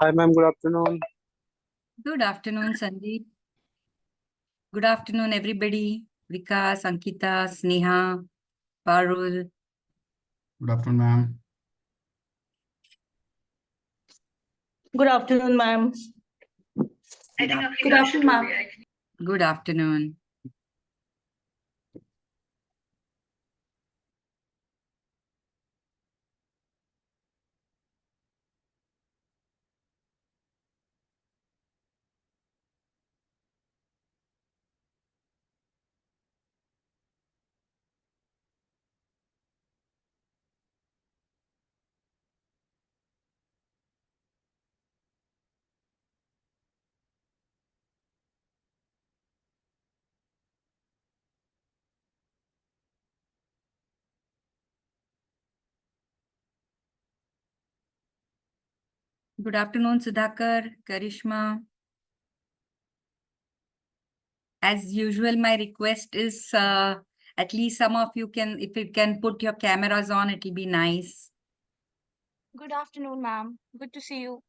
Hi, ma'am. Good afternoon. Good afternoon, Sandeep. Good afternoon, everybody. Vikas, Ankita, Sneha, Parul. Good afternoon, ma'am. Good afternoon, ma'am. Good Good afternoon, ma'am. Good afternoon. Good afternoon, Sudhakar, Karishma. As usual, my request is at least some of you can, if you can put your cameras on, it'll be nice. Good afternoon, ma'am. Good to see you.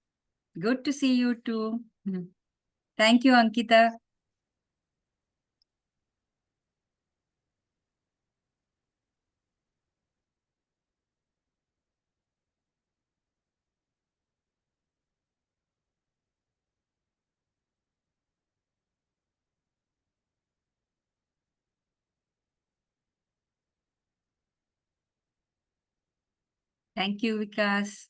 Good to see you too. Thank you, Ankita. Thank you, Vikas.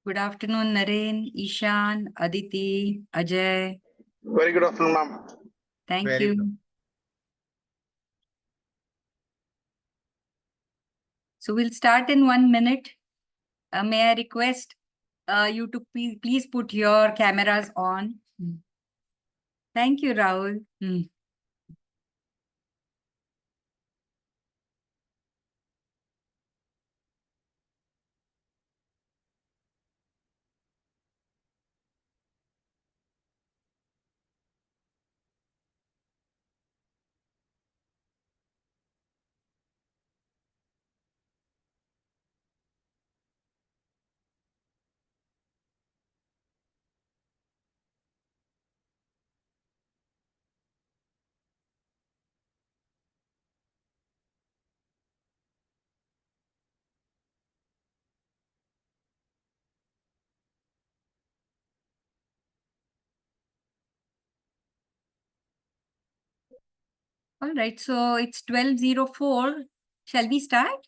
Good afternoon, Naren, Ishan, Aditi, Ajay. Very good afternoon, ma'am. Thank Very you. good. So we'll start in 1 minute. May I request you to please put your cameras on. Thank you, Rahul. All right, so it's 12:04. Shall we start?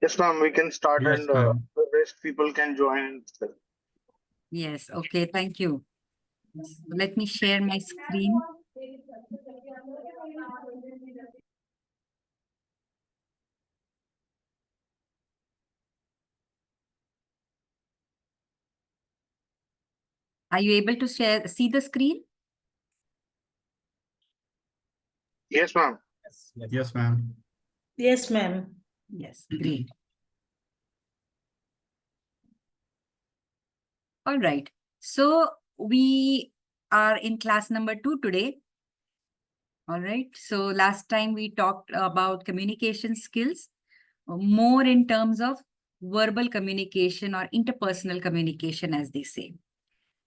Yes, ma'am. We can start, Yes, and ma'am. the rest people can join. Yes, okay, thank you. Let me share my screen. Are you able to see the screen? Yes, ma'am. Yes, ma'am. Yes, ma'am. Yes, great. All right, so we are in class number 2 today. All right, so last time we talked about communication skills, more in terms of verbal communication or interpersonal communication, as they say.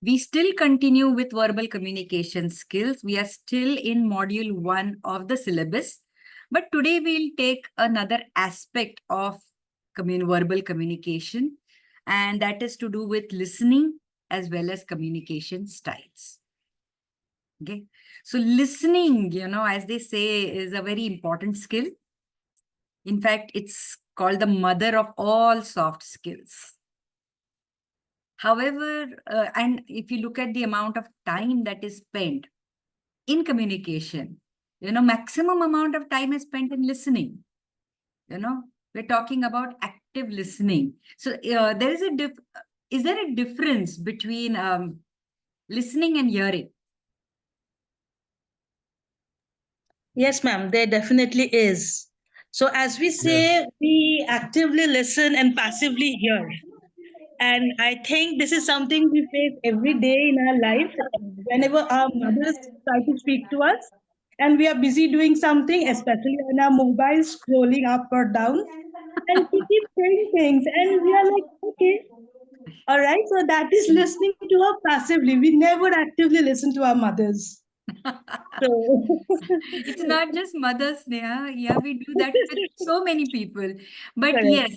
We still continue with verbal communication skills. We are still in module 1 of the syllabus, but today we'll take another aspect of verbal communication, and that is to do with listening as well as communication styles. Okay, so listening, as they say, is a very important skill. In fact, it's called the mother of all soft skills. However, and if you look at the amount of time that is spent in communication, maximum amount of time is spent in listening. We're talking about active listening. So there is is there a difference between listening and hearing? Yes, ma'am, there definitely is. So, as we say, we actively listen and passively hear. And I think this is something we face every day in our life. Whenever our mothers try to speak to us, and we are busy doing something, especially on our mobile, scrolling up or down, and we keep saying things, and we are like, okay, all right. So that is listening to her passively. We never actively listen to our mothers. So. It's not just mothers, Neha. Yeah, we do that with so many people. But Correct. yes,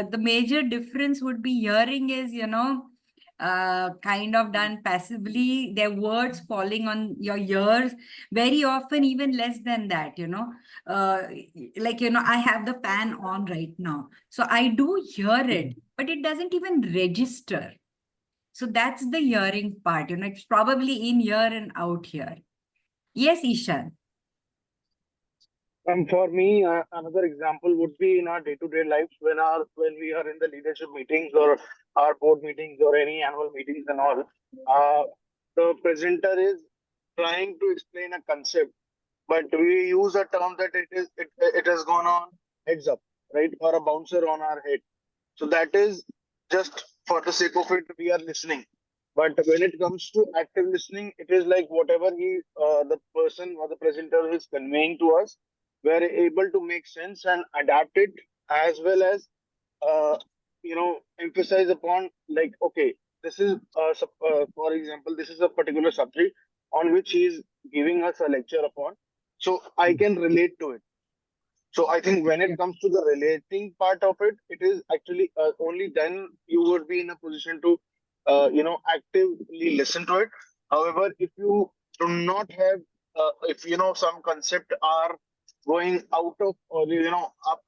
the major difference would be hearing is, kind of done passively. Their words falling on your ears, very often even less than that, I have the fan on right now. So I do hear it, but it doesn't even register. So that's the hearing part, it's probably in here and out here. Yes, Ishan. For me, another example would be in our day-to-day lives when we are in the leadership meetings or our board meetings or any annual meetings and all. The presenter is trying to explain a concept, but we use a term that it has gone on heads up, right, or a bouncer on our head. So that is just for the sake of it, we are listening. But when it comes to active listening, it is like whatever the person or the presenter is conveying to us, we are able to make sense and adapt it, as well as uh, emphasize upon, like, okay, this is for example, this is a particular subject on which he is giving us a lecture upon, so I can relate to it. So I think when it comes to the relating part of it, it is actually only then you would be in a position to, actively listen to it. However, if you do not have, if some concept are going out of, or up,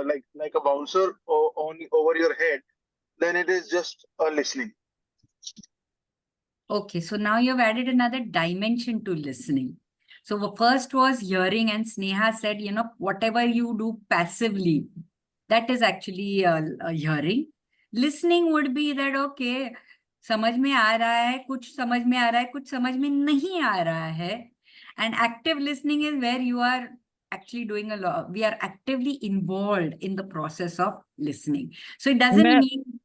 like a bouncer or on over your head, then it is just listening. Okay, so now you've added another dimension to listening. So the first was hearing, and Sneha said, whatever you do passively, that is actually a hearing. Listening would be that, okay, समझ में आ रहा है, कुछ समझ में आ रहा है, कुछ समझ में नहीं आ रहा है. And active listening is where you are actually doing a lot. We are actively involved in the process of listening. So it doesn't mean.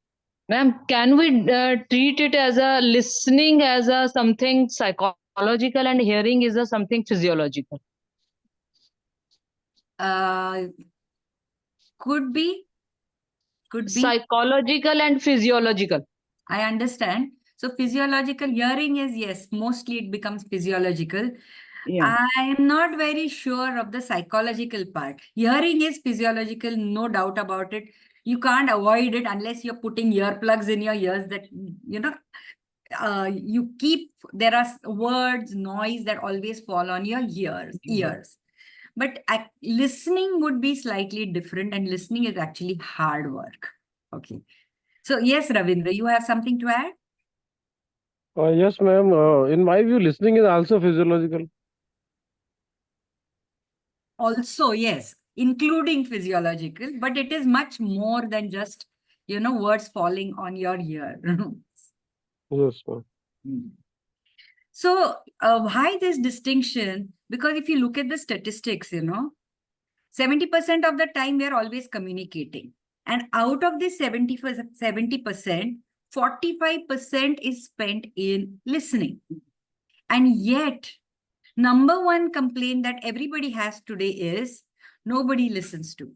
Ma'am, can we treat it as a listening as a something psychological and hearing is a something physiological? Could be. Psychological and physiological. I understand. So physiological hearing is, yes, mostly it becomes physiological. Yeah. I am not very sure of the psychological part. Hearing is physiological, no doubt about it. You can't avoid it unless you're putting earplugs in your ears that, you keep, there are words, noise that always fall on your ears. But listening would be slightly different, and listening is actually hard work. Okay. So yes, Ravindra, you have something to add? Yes, ma'am. In my view, listening is also physiological. Also, yes, including physiological, but it is much more than just, words falling on your ear. Yes, ma'am. So why this distinction? Because if you look at the statistics, 70% of the time we are always communicating. And out of this 70%, 45% is spent in listening. And yet, number one complaint that everybody has today is nobody listens to me.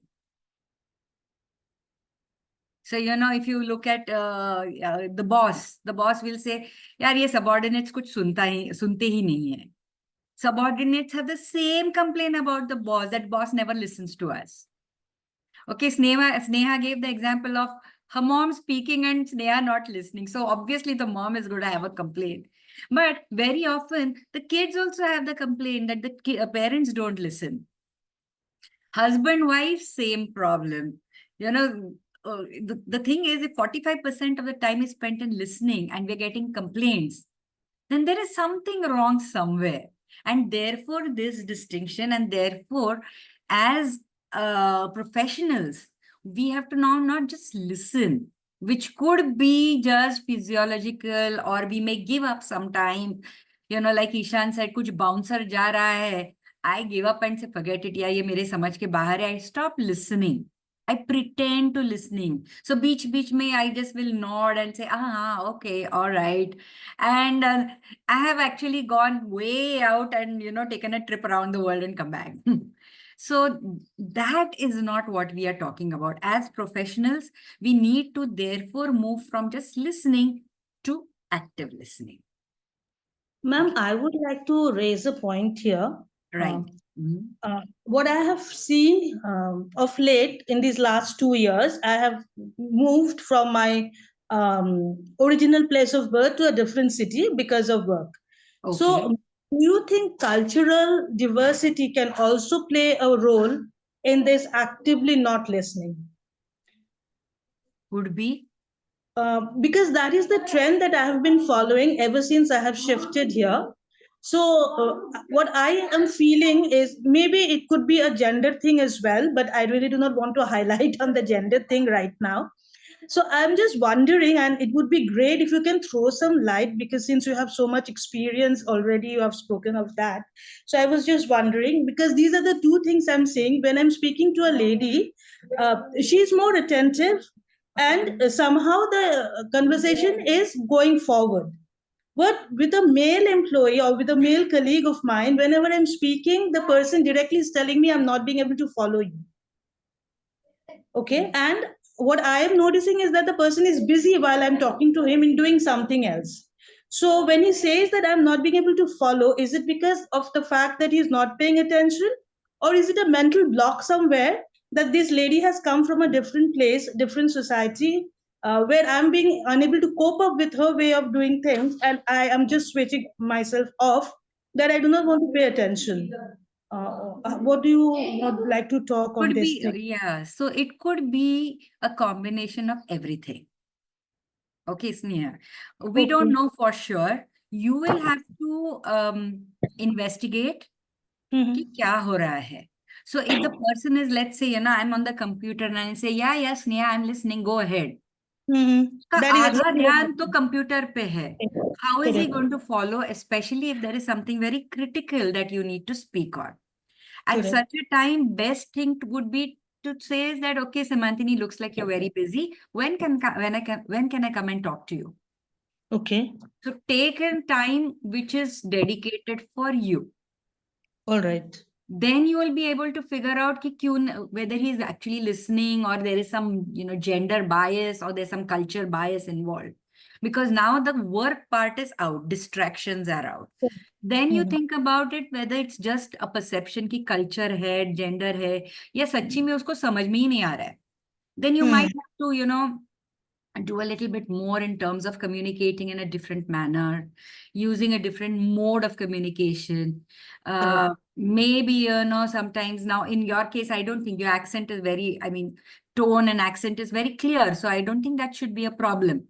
So, if you look at the boss will say, yaar, ye subordinates kuch sunte hi nahi hai. Subordinates have the same complaint about the boss, that boss never listens to us. Okay, Sneha gave the example of her mom speaking and they are not listening. So obviously the mom is going to have a complaint. But very often the kids also have the complaint that the parents don't listen. Husband, wife, same problem. You know, the thing is, if 45% of the time is spent in listening and we're getting complaints, then there is something wrong somewhere. And therefore, this distinction, and therefore, as professionals, we have to now not just listen, which could be just physiological, or we may give up sometime. You know, like Ishan said, kuch bouncer ja raha hai. I give up and say, forget it, yeah, ye mere samajh ke bahar hai. I stop listening. I pretend to listening. So beach mein, I just will nod and say, okay, all right. And I have actually gone way out and, taken a trip around the world and come back. So that is not what we are talking about. As professionals, we need to therefore move from just listening to active listening. Ma'am, I would like to raise a point here. Right. What I have seen of late in these last 2 years, I have moved from my original place of birth to a different city because of work. Okay. So, do you think cultural diversity can also play a role in this actively not listening? Could be. Because that is the trend that I have been following ever since I have shifted here. So, what I am feeling is maybe it could be a gender thing as well, but I really do not want to highlight on the gender thing right now. So, I'm just wondering, and it would be great if you can throw some light, because since you have so much experience already, you have spoken of that. So, I was just wondering, because these are the two things I'm saying. When I'm speaking to a lady, she's more attentive, and somehow the conversation is going forward. But with a male employee or with a male colleague of mine, whenever I'm speaking, the person directly is telling me I'm not being able to follow you. Okay. And what I am noticing is that the person is busy while I'm talking to him in doing something else. So when he says that I'm not being able to follow, is it because of the fact that he's not paying attention? Or is it a mental block somewhere that this lady has come from a different place, different society, where I'm being unable to cope up with her way of doing things, and I am just switching myself off, that I do not want to pay attention? What do you would like to talk on Could this be, thing? yeah. So it could be a combination of everything. Okay, Sneha. We don't Okay. know for sure. You will have to investigate Mhm. कि क्या हो रहा है. So if the person is, let's say, I'm on the computer and I say, yeah, Sneha, I'm listening, go ahead. Mhm. का That is आधा exactly ध्यान तो computer पे है. How is he correct. going to follow, especially if there is something very critical that you need to speak on? At Correct. such a time, best thing would be to say is that, okay, Simantini, looks like you're very busy. When can I come and talk to you? Okay. So take a time which is dedicated for you. All right. Then you will be able to figure out ki whether he's actually listening, or there is some gender bias, or there's some culture bias involved. Because now the work part is out, distractions are out. Then you think about it, whether it's just a perception ki culture hai, gender hai, ya सच्ची में उसको समझ में ही नहीं आ रहा है. Then you might have to, do a little bit more in terms of communicating in a different manner, using a different mode of communication. Maybe, sometimes now in your case, I don't think your accent is tone and accent is very clear. So I don't think that should be a problem.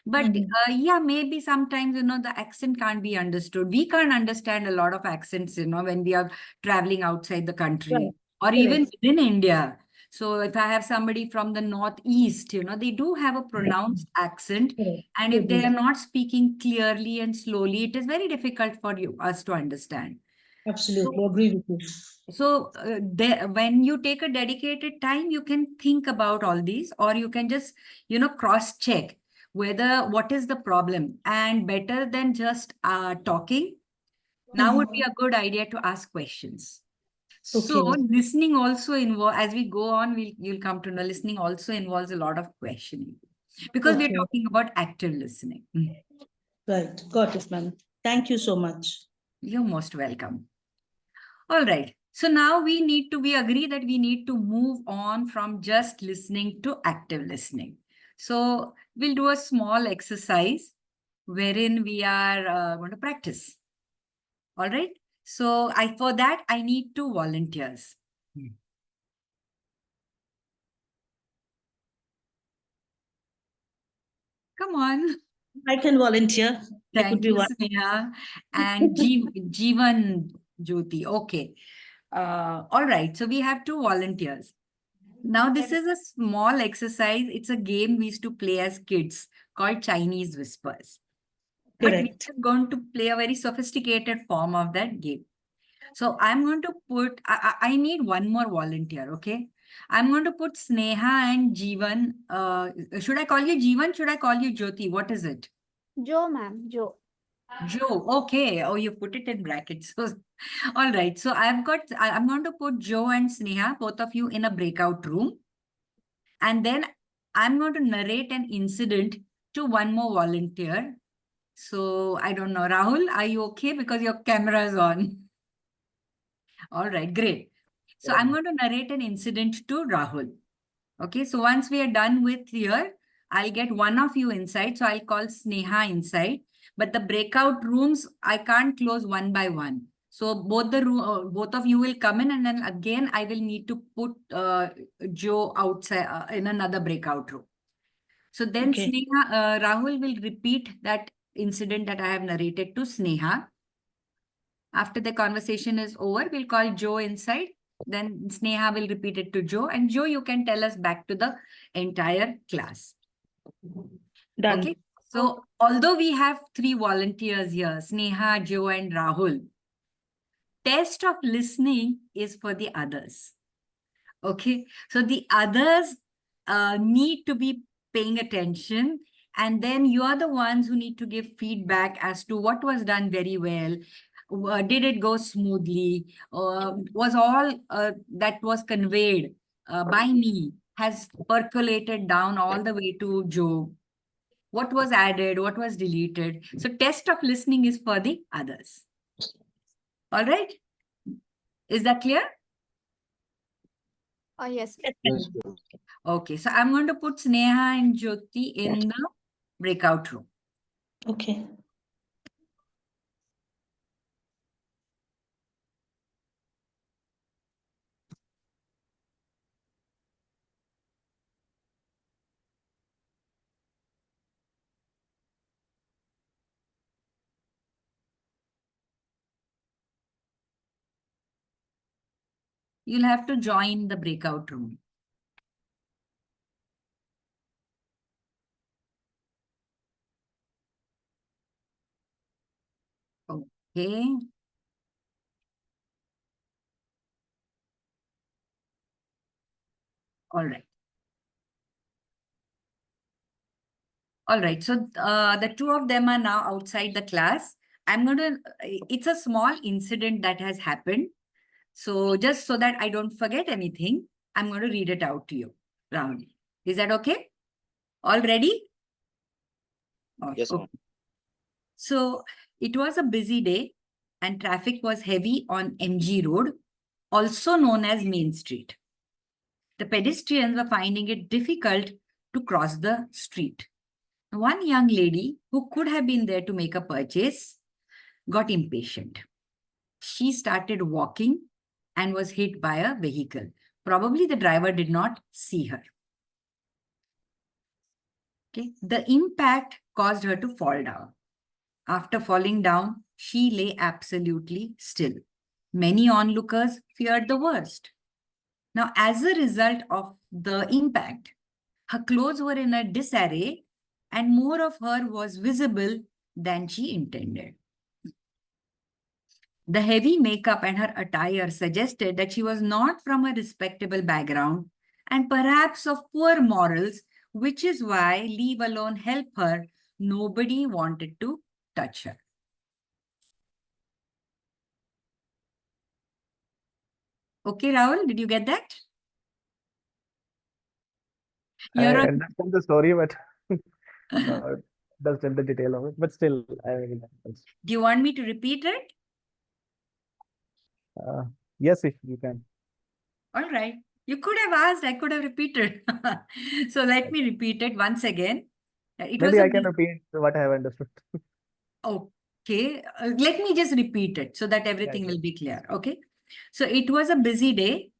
But yeah, maybe sometimes, the accent can't be understood. We can't understand a lot of accents, when we are traveling outside the country or even within India. So if I have somebody from the Northeast, they do have a pronounced accent. And if they are not speaking clearly and slowly, it is very difficult for us to understand. Absolutely agree with you. So when you take a dedicated time, you can think about all these, or you can just, cross-check what is the problem. And better than just talking, now would be a good idea to ask questions. So listening also involves, as we go on, you'll come to know, listening also involves a lot of questioning, because we're talking about active listening. Right. Got it, ma'am. Thank you so much. You're most welcome. All right. So now we agree that we need to move on from just listening to active listening. So we'll do a small exercise wherein we are going to practice. All right. So for that, I need 2 volunteers. Come on. I can volunteer. I could Thank be you, one. Sneha. And Jeevan Jyoti. Okay. All right. So we have 2 volunteers. Now, this is a small exercise. It's a game we used to play as kids called Chinese Whispers. But we Correct. are going to play a very sophisticated form of that game. So I'm going to put, I need one more volunteer, okay? I'm going to put Sneha and Jeevan. Should I call you Jeevan? Should I call you Jyoti? What is it? Joe, ma'am, Joe. Joe. Okay. Oh, you put it in brackets. So, all right. So I'm going to put Joe and Sneha, both of you, in a breakout room. And then I'm going to narrate an incident to one more volunteer. So I don't know, Rahul, are you okay? Because your camera is on. All right, great. So I'm going to narrate an incident to Rahul. Okay, so once we are done with here, I'll get one of you inside. So I'll call Sneha inside. But the breakout rooms, I can't close one by one. So both of you will come in, and then again, I will need to put Joe outside in another breakout room. So then Okay. Sneha, Rahul will repeat that incident that I have narrated to Sneha. After the conversation is over, we'll call Joe inside. Then Sneha will repeat it to Joe. And Joe, you can tell us back to the entire class. Done. Okay. So although we have 3 volunteers here, Sneha, Joe, and Rahul, test of listening is for the others. Okay. So the others need to be paying attention. And then you are the ones who need to give feedback as to what was done very well. Did it go smoothly? Was all that was conveyed by me has percolated down all the way to Joe? What was added? What was deleted? So test of listening is for the others. All right. Is that clear? Yes. Yes. Okay. So I'm going to put Sneha and Jyoti in the breakout room. Okay. You'll have to join the breakout room. Okay. All right. All right. So the 2 of them are now outside the class. It's a small incident that has happened. So just so that I don't forget anything, I'm going to read it out to you, Rahul. Is that okay? All ready? Yes, ma'am. Okay. So it was a busy day and traffic was heavy on MG Road, also known as Main Street. The pedestrians were finding it difficult to cross the street. One young lady who could have been there to make a purchase got impatient. She started walking and was hit by a vehicle. Probably the driver did not see her. Okay. The impact caused her to fall down. After falling down, she lay absolutely still. Many onlookers feared the worst. Now, as a result of the impact, her clothes were in a disarray and more of her was visible than she intended. The heavy makeup and her attire suggested that she was not from a respectable background and perhaps of poor morals, which is why, leave alone help her, nobody wanted to touch her. Okay, Rahul, did you get that? I You're on. understand the story, but does tell the detail of it. But still, I mean, Do you want me to repeat it? yes, if you can. All right. You could have asked, I could have repeated. So let me repeat it once again. It was Maybe a I can repeat what I have understood. Okay, let me just repeat it so that everything will be clear. Okay, so it was a busy day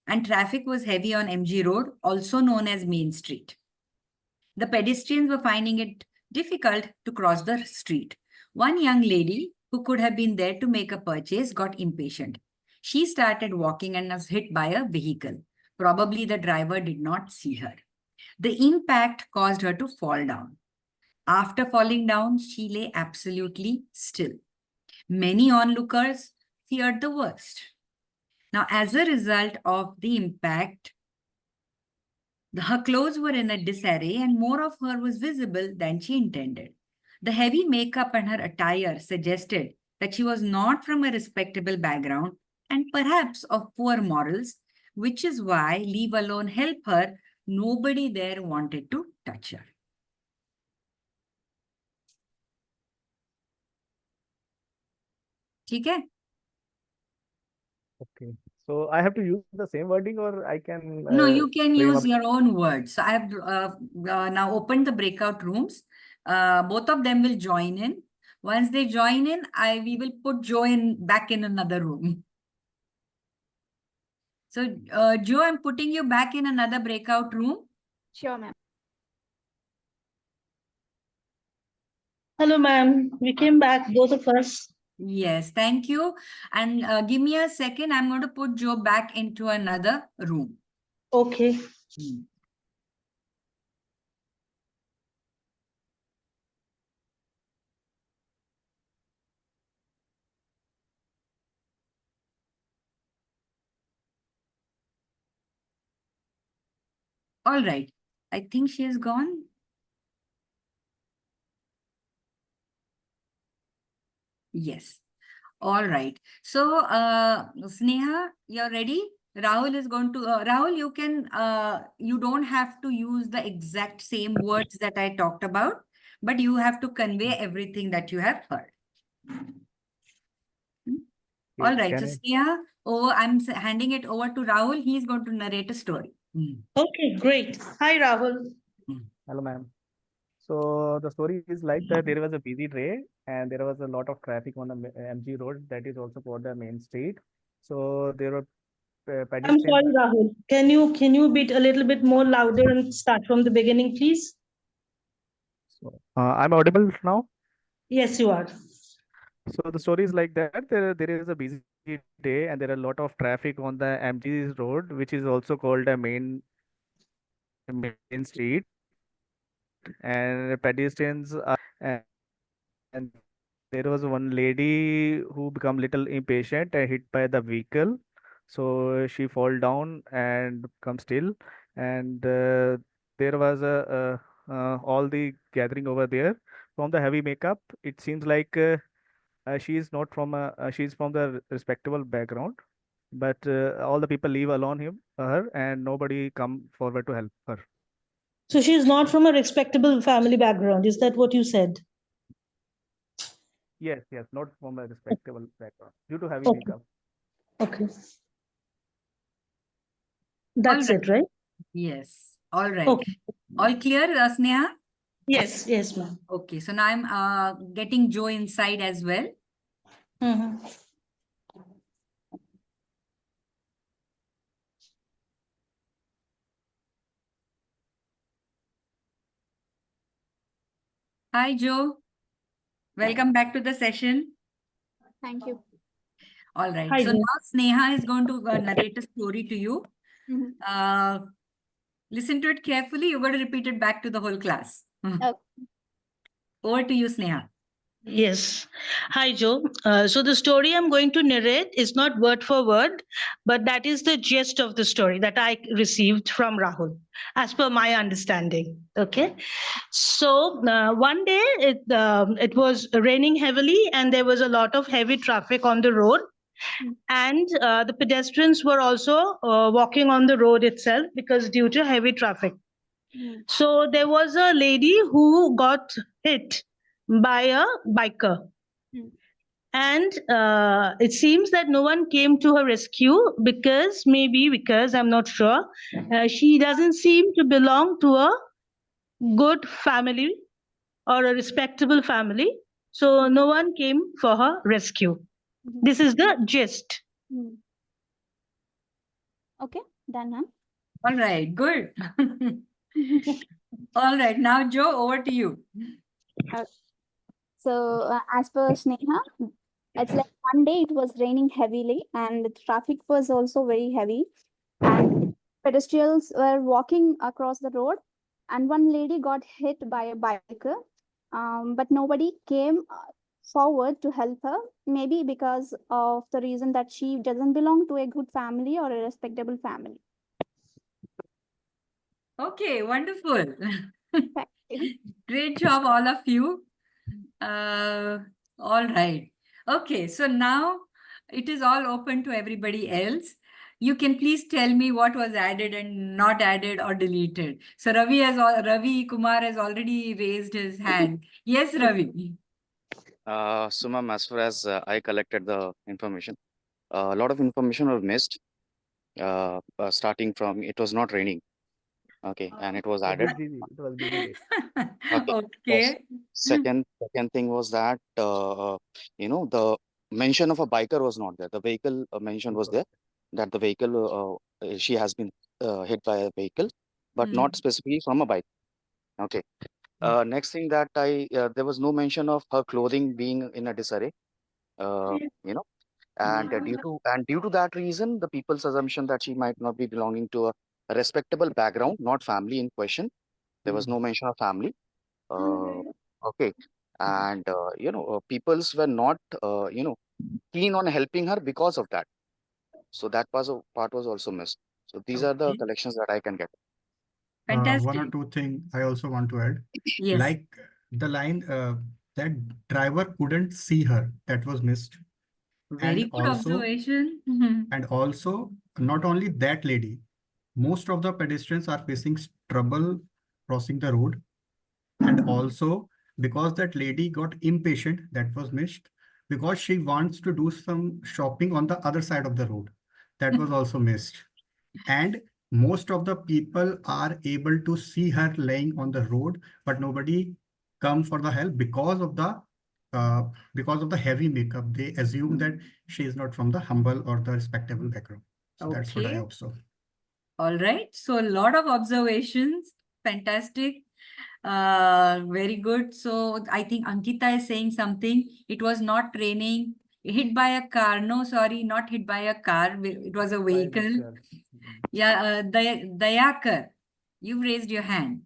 and traffic was heavy on MG Road, also known as Main Street. The pedestrians were finding it difficult to cross the street. One young lady who could have been there to make a purchase got impatient. She started walking and was hit by a vehicle. Probably the driver did not see her. The impact caused her to fall down. After falling down, she lay absolutely still. Many onlookers feared the worst. Now, as a result of the impact, her clothes were in a disarray and more of her was visible than she intended. The heavy makeup and her attire suggested that she was not from a respectable background and perhaps of poor morals, which is why, leave alone help her, nobody there wanted to touch her. ठीक है? Okay. So I have to use the same wording or I can No, you can frame use up. your own words. So I have now opened the breakout rooms. Both of them will join in. Once they join in, we will put Joe back in another room. So, Joe, I'm putting you back in another breakout room. Sure, ma'am. Hello, ma'am. We came back, both of us. Yes, thank you. And give me a second. I'm going to put Joe back into another room. Okay. All right. I think she is gone. Yes. All right. So, Sneha, you're ready? Rahul is going to, Rahul, you don't have to use the exact same words that I talked about, but you have to convey everything that you have heard. All right. So, Sneha, I'm handing it over to Rahul. He's going to narrate a story. Okay, great. Hi, Rahul. Hello, ma'am. So the story is like that there was a busy day and there was a lot of traffic on the MG road that is also called the main street. So there were I'm pedestrians. sorry, Rahul. Can you be a little bit more louder and start from the beginning, please? So, I'm audible now. Yes, you are. So the story is like that there is a busy day and there are a lot of traffic on the MG road, which is also called a main street, and pedestrians and there was one lady who become little impatient and hit by the vehicle. So she fall down and come still. And there was all the gathering over there. From the heavy makeup, it seems like she is not from she's from the respectable background. But all the people leave alone her, and nobody come forward to help her. So she's not from a respectable family background. Is that what you said? Yes, not from a respectable background due to heavy Okay. makeup. Okay. All That's right. it, right? Yes. All right. Okay. All clear, Sneha? Yes, ma'am. Okay. So now I'm getting Joe inside as well. Mhm. Hi, Joe. Welcome back to the session. Thank you. All right. Hi, So Joe. now Sneha is going to narrate a story to you. Mhm. Listen to it carefully. You're going to repeat it back to the whole class. Okay. Over to you, Sneha. Yes. Hi, Joe. So the story I'm going to narrate is not word for word, but that is the gist of the story that I received from Rahul, as per my understanding. Okay. So one day it was raining heavily, and there was a lot of heavy traffic on the road, and the pedestrians were also walking on the road itself because due to heavy traffic. So there was a lady who got hit by a biker. And it seems that no one came to her rescue because I'm not sure, she doesn't seem to belong to a good family or a respectable family. So no one came for her rescue. This is the gist. Okay, done, ma'am. All right, good. All right, now Joe, over to you. So, as per Sneha, it's like one day it was raining heavily and the traffic was also very heavy, and pedestrians were walking across the road, and one lady got hit by a biker, but nobody came forward to help her, maybe because of the reason that she doesn't belong to a good family or a respectable family. Okay, wonderful. Thank you. Great job, all of you. All right. Okay, so now it is all open to everybody else. You can please tell me what was added and not added or deleted. So Ravi Kumar has already raised his hand. Yes, Ravi. So, ma'am, as far as I collected the information, a lot of information was missed. Starting from it was not raining. Okay, and it was It added. was busy. It was busy day. Okay. Okay. Second thing was that the mention of a biker was not there. The vehicle mention was there, that the vehicle she has been hit by a vehicle, but not specifically from a bike. Okay. Next thing that there was no mention of her clothing being in a disarray. Uh, you know, and due to that reason, the people's assumption that she might not be belonging to a respectable background, not family in question. There was no mention of family. Uh, okay, and peoples were not keen on helping her because of that. So that part was also missed. So these are the Okay. collections that I can get. One or Fantastic. two things I also want to add. Yes. Like the line that driver couldn't see her, that was missed. Very And good also, observation. and also, not only that lady, most of the pedestrians are facing trouble crossing the road. And also, because that lady got impatient, that was missed, because she wants to do some shopping on the other side of the road. That was also missed. And most of the people are able to see her laying on the road, but nobody come for the help because of the heavy makeup. They assume that she is not from the humble or the respectable background. So that's what I Okay. observe. All right. So a lot of observations. Fantastic. Very good. So I think Ankita is saying something. It was not raining. Hit by a car. No, sorry, not hit by a car. It was a vehicle. Yeah, Dayakar, you've raised your hand.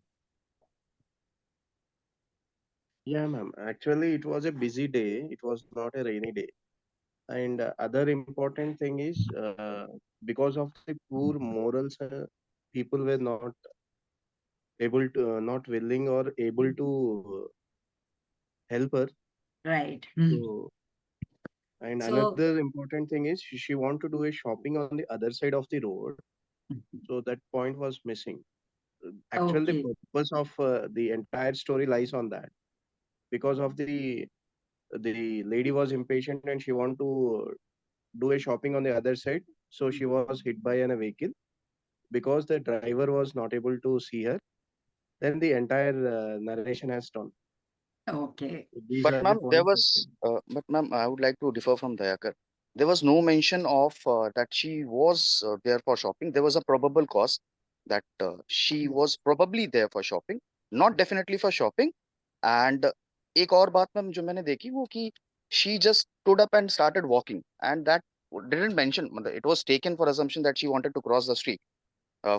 Yeah, ma'am. Actually, it was a busy day. It was not a rainy day. And other important thing is because of the poor morals, people were not able to, not willing or able to help her. Right. So, and So, another important thing is she want to do a shopping on the other side of the road. So that point was missing. Actually, okay. the purpose of the entire story lies on that. Because of the lady was impatient and she want to do a shopping on the other side. So she was hit by a vehicle. Because the driver was not able to see her, then the entire narration has done. Okay. These But are the ma'am, there points. was, but ma'am, I would like to differ from Dayakar. There was no mention of that she was there for shopping. There was a probable cause that she was probably there for shopping, not definitely for shopping. And एक और बात ma'am जो मैंने देखी वो कि she just stood up and started walking, and that didn't mention. मतलब it was taken for assumption that she wanted to cross the street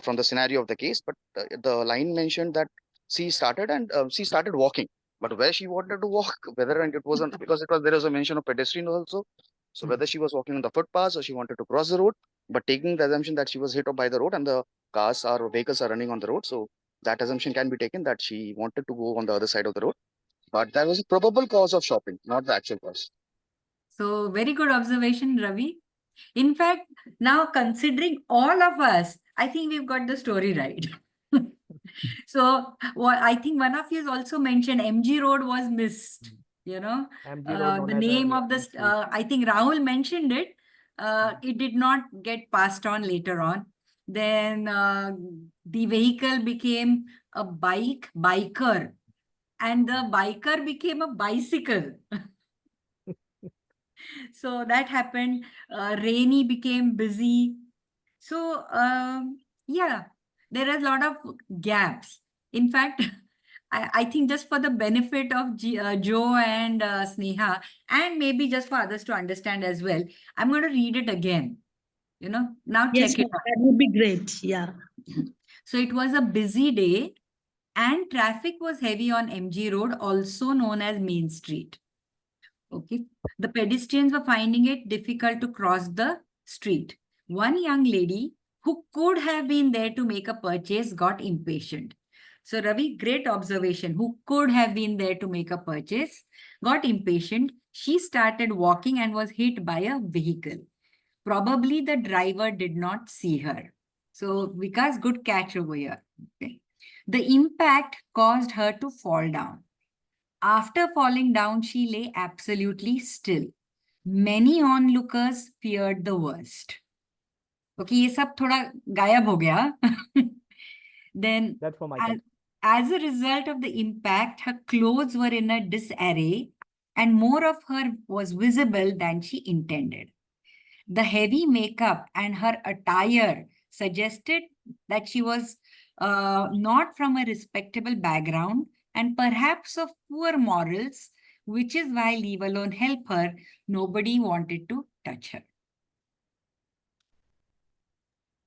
from the scenario of the case, but the line mentioned that she started walking. But where she wanted to walk, whether and it wasn't because there was a mention of pedestrian also. So whether she was walking on the footpath or she wanted to cross the road, but taking the assumption that she was hit by the road and the cars or vehicles are running on the road, so that assumption can be taken that she wanted to go on the other side of the road. But that was a probable cause of shopping, not the actual cause. So very good observation, Ravi. In fact, now considering all of us, I think we've got the story right. So I think one of you has also mentioned MG Road was missed. you know, MG Road known the as name yeah, of Main this, Street. I think Rahul mentioned it. It did not get passed on later on. Then the vehicle became a biker, and the biker became a bicycle. So that happened. Rainy became busy. So yeah, there are a lot of gaps. In fact, I think just for the benefit of Joe and Sneha, and maybe just for others to understand as well, I'm going to read it again. You know, now Yes, check it ma'am, that would be great. Yeah. out. So it was a busy day, and traffic was heavy on MG Road, also known as Main Street. Okay. The pedestrians were finding it difficult to cross the street. One young lady who could have been there to make a purchase got impatient. So, Ravi, great observation. Who could have been there to make a purchase got impatient. She started walking and was hit by a vehicle. Probably the driver did not see her. So, Vikas, good catch over here. Okay. The impact caused her to fall down. After falling down, she lay absolutely still. Many onlookers feared the worst. Okay, ये सब थोड़ा गायब हो गया. Then, That's for my as, cat. as a result of the impact, her clothes were in a disarray, and more of her was visible than she intended. The heavy makeup and her attire suggested that she was not from a respectable background and perhaps of poor morals, which is why, leave alone help her, nobody wanted to touch her.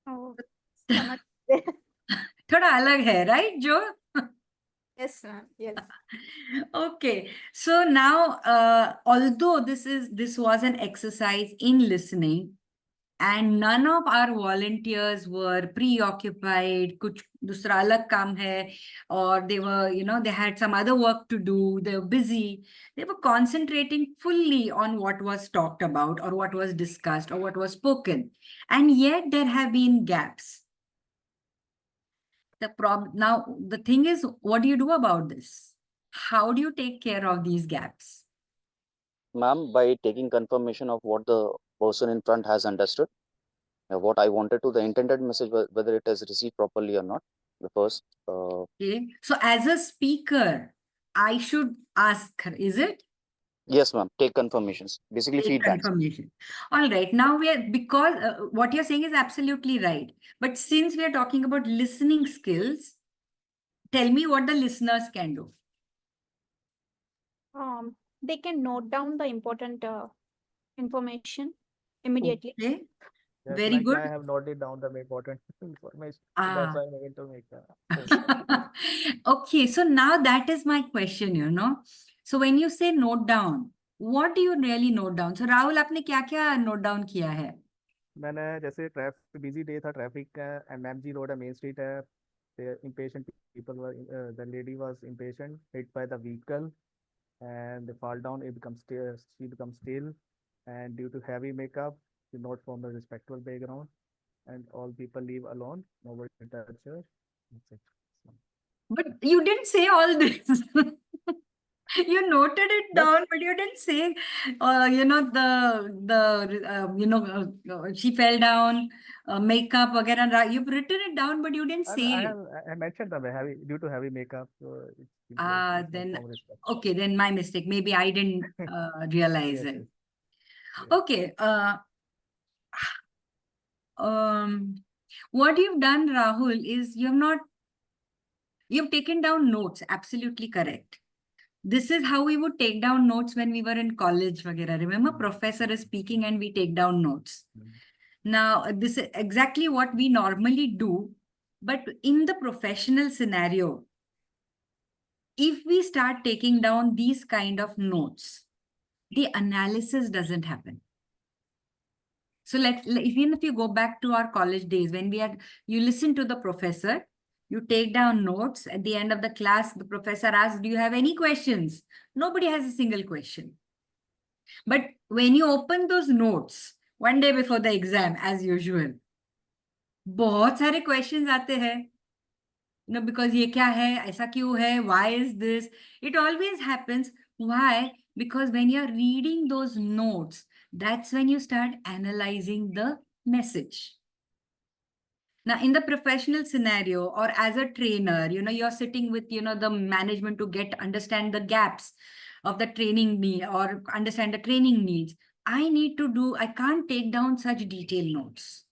Oh, stomach. थोड़ा अलग है, right, Joe? Yes, ma'am. Yes. Okay, so now although this was an exercise in listening, and none of our volunteers were preoccupied, kuch dusra alag kaam hai, or they were, you know, they had some other work to do, they were busy. They were concentrating fully on what was talked about or what was discussed or what was spoken. And yet there have been gaps. Now, the thing is, what do you do about this? How do you take care of these gaps? Ma'am, by taking confirmation of what the person in front has understood, what I wanted to, the intended message, whether it has received properly or not. The first, Okay. So as a speaker, I should ask her, is it? yes, ma'am, take confirmations, basically Take feedbacks. confirmation. All right. Now we are, because what you're saying is absolutely right. But since we are talking about listening skills, tell me what the listeners can do. They can note down the important information immediately. Okay. Yes, Very like good. I have noted down the important information. So Ah. that's why I'm able to make the. Okay. So now that is my question, you know. So when you say note down, what do you really note down? So Rahul, आपने क्या-क्या note down किया है? मैंने जैसे traffic busy day था traffic का MMG road है main street है impatient people were the lady was impatient hit by the vehicle and they fall down it becomes still she becomes still and due to heavy makeup she not from a respectable background and all people leave alone nobody touch her that's it. But you didn't say all this. You noted it That's down, but you didn't say, you know, you know, she fell down, makeup, वगैरह. You've written it down, but you didn't I, say I it. have I mentioned the heavy due to heavy makeup so it's not Then, from respect. okay, then my mistake. Maybe I didn't realize Yes, it. yes, yes. Okay. What you've done, Rahul, is you've taken down notes. Absolutely correct. This is how we would take down notes when we were in college, vagera. Remember, professor is speaking and we take down notes. Now, this is exactly what we normally do. But in the professional scenario, if we start taking down these kind of notes, the analysis doesn't happen. So even if you go back to our college days, when you listen to the professor, you take down notes. At the end of the class, the professor asks, do you have any questions? Nobody has a single question. But when you open those notes, one day before the exam, as usual, बहुत सारे questions आते हैं. Because ये क्या है? ऐसा क्यों है? Why is this? It always happens. Why? Because when you're reading those notes, that's when you start analyzing the message. Now, in the professional scenario or as a trainer, you're sitting with, the management to understand the gaps of the training need or understand the training needs. I can't take down such detailed notes,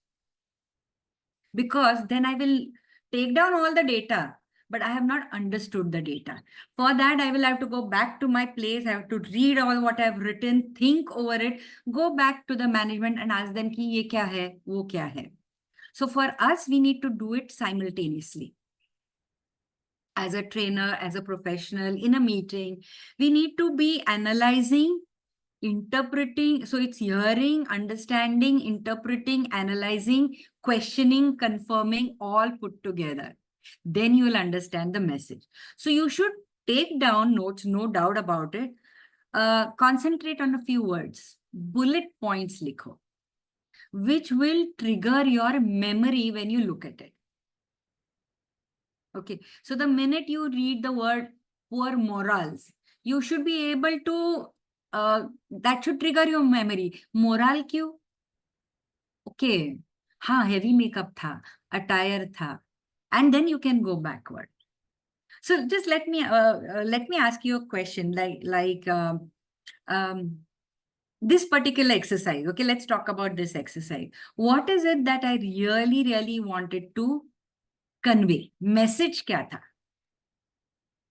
because then I will take down all the data, but I have not understood the data. For that, I will have to go back to my place. I have to read all what I've written, think over it, go back to the management and ask them ki ye kya hai, wo kya hai. So for us, we need to do it simultaneously. As a trainer, as a professional, in a meeting, we need to be analyzing, interpreting. So it's hearing, understanding, interpreting, analyzing, questioning, confirming, all put together. Then you will understand the message. So you should take down notes, no doubt about it. Concentrate on a few words. Bullet points likho, which will trigger your memory when you look at it. Okay, so the minute you read the word poor morals, you should be able to, that should trigger your memory. Moral क्यों? Okay, हाँ, heavy makeup था, attire था, and then you can go backward. So just let me ask you a question, this particular exercise. Okay, let's talk about this exercise. What is it that I really, really wanted to convey? Message क्या था?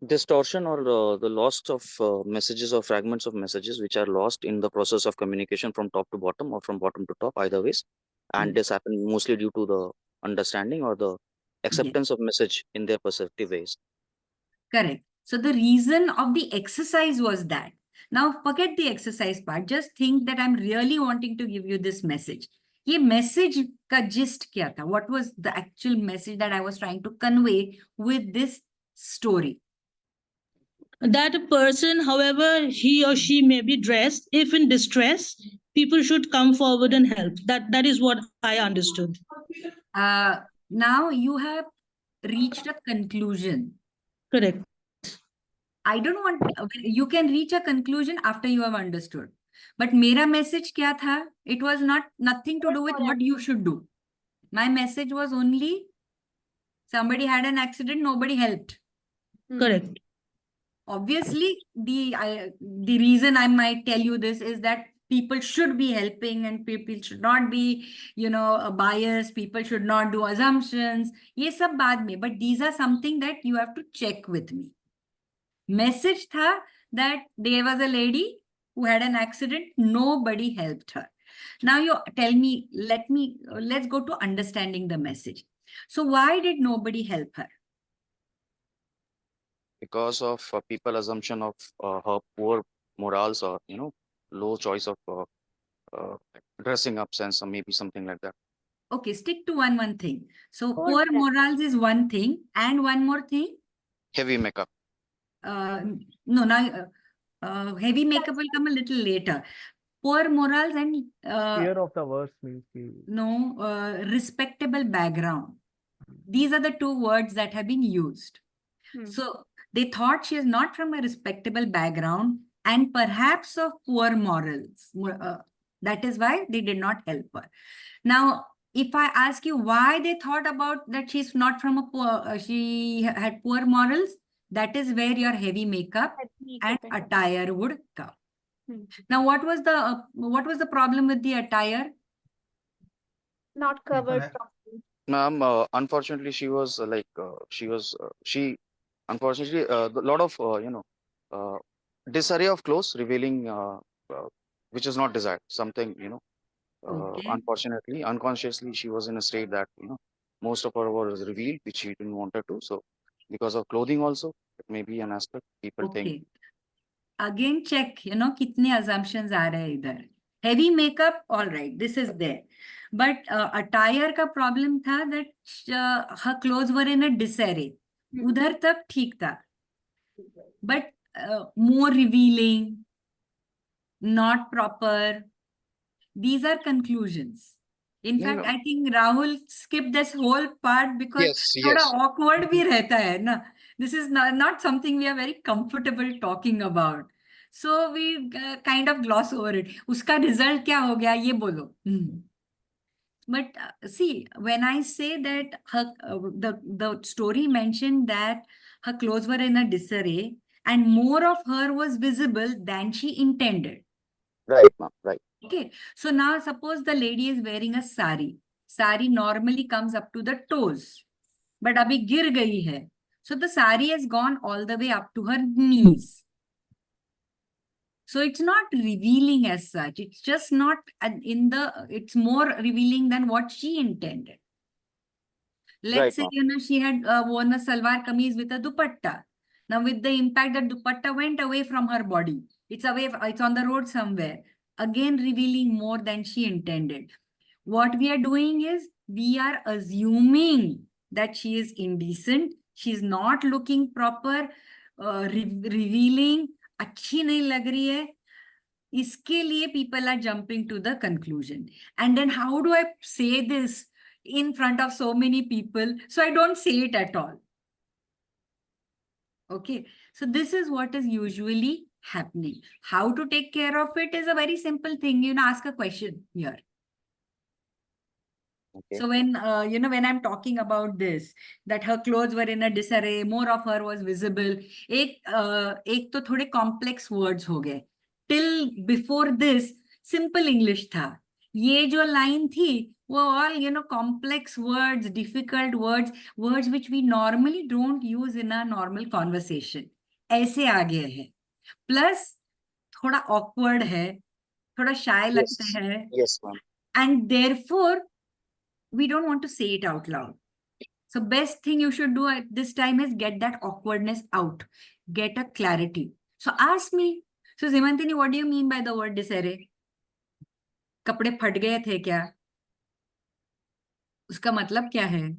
Distortion or the loss of messages or fragments of messages which are lost in the process of communication from top to bottom or from bottom to top, either ways. And this happens mostly due to the understanding or the acceptance of message in their perceptive ways. Correct. So the reason of the exercise was that. Now forget the exercise part. Just think that I'm really wanting to give you this message. ये message का gist क्या था? What was the actual message that I was trying to convey with this story? That a person, however he or she may be dressed, if in distress, people should come forward and help. That is what I understood. Now you have reached a conclusion. Correct. I don't want, you can reach a conclusion after you have understood. But mera message kya tha? It was nothing to do with what you should do. My message was only somebody had an accident, nobody helped. Correct. Obviously, the reason I might tell you this is that people should be helping and people should not be, biased. People should not do assumptions. Ye sab baad mein, but these are something that you have to check with me. Message tha that there was a lady who had an accident, nobody helped her. Now you tell me, let's go to understanding the message. So why did nobody help her? Because of people assumption of her poor morals or low choice of dressing up sense or maybe something like that. Okay, stick to one thing. So poor morals is one thing, and one more thing. Heavy makeup. No, now heavy makeup will come a little later. Poor morals and Fear of the worst means respectable background. These are the two words that have been used. So they thought she is not from a respectable background and perhaps of poor morals. That is why they did not help her. Now, if I ask you why they thought about that she's not from a poor, she had poor morals, that is where your heavy makeup and attire would come. Now, what was the problem with the attire? Not covered properly. Ma'am, unfortunately, she was unfortunately a lot of disarray of clothes revealing which is not desired. Something Okay. unfortunately, unconsciously, she was in a state that most of her was revealed, which she didn't want her to. So, because of clothing also, it may be an aspect people think. Okay. Again, check, kitne assumptions are rahe idhar. Heavy makeup, all right, this is there. But attire ka problem tha that her clothes were in a disarray. Udhar tak theek tha. But more revealing, not proper. These are conclusions. In fact, I think Rahul skipped this whole part because thoda awkward bhi rehta hai, na? This is not something we are very comfortable talking about. So we kind of gloss over it. Uska result क्या हो गया ये बोलो. But see, when I say that the story mentioned that her clothes were in a disarray and more of her was visible than she intended. Right, ma'am. Right. Okay. So now suppose the lady is wearing a sari. Sari normally comes up to the toes. But abhi gir gayi hai. So the sari has gone all the way up to her knees. So it's not revealing as such. It's just not it's more revealing than what she intended. Let's Right, say, ma'am. she had worn a salwar kameez with a dupatta. Now with the impact that dupatta went away from her body. It's on the road somewhere. Again, revealing more than she intended. What we are doing is we are assuming that she is indecent. She's not looking proper, revealing, अच्छी नहीं लग रही है. इसके लिए people are jumping to the conclusion. And then how do I say this in front of so many people so I don't say it at all? Okay, so this is what is usually happening. How to take care of it is a very simple thing. Ask a question here. Okay. So when, when I'm talking about this, that her clothes were in a disarray, more of her was visible. एक तो थोड़े complex words हो गए. Till before this, simple English था. ये जो line थी, वो all, complex words, difficult words, words which we normally don't use in a normal conversation. ऐसे आ गए हैं. Plus, थोड़ा awkward है, थोड़ा shy लगते Yes. हैं. Yes, ma'am. And therefore, we don't want to say it out loud. So best thing you should do at this time is get that awkwardness out. Get a clarity. So ask me. So Simantini, what do you mean by the word disarray? कपड़े फट गए थे क्या? उसका मतलब क्या है?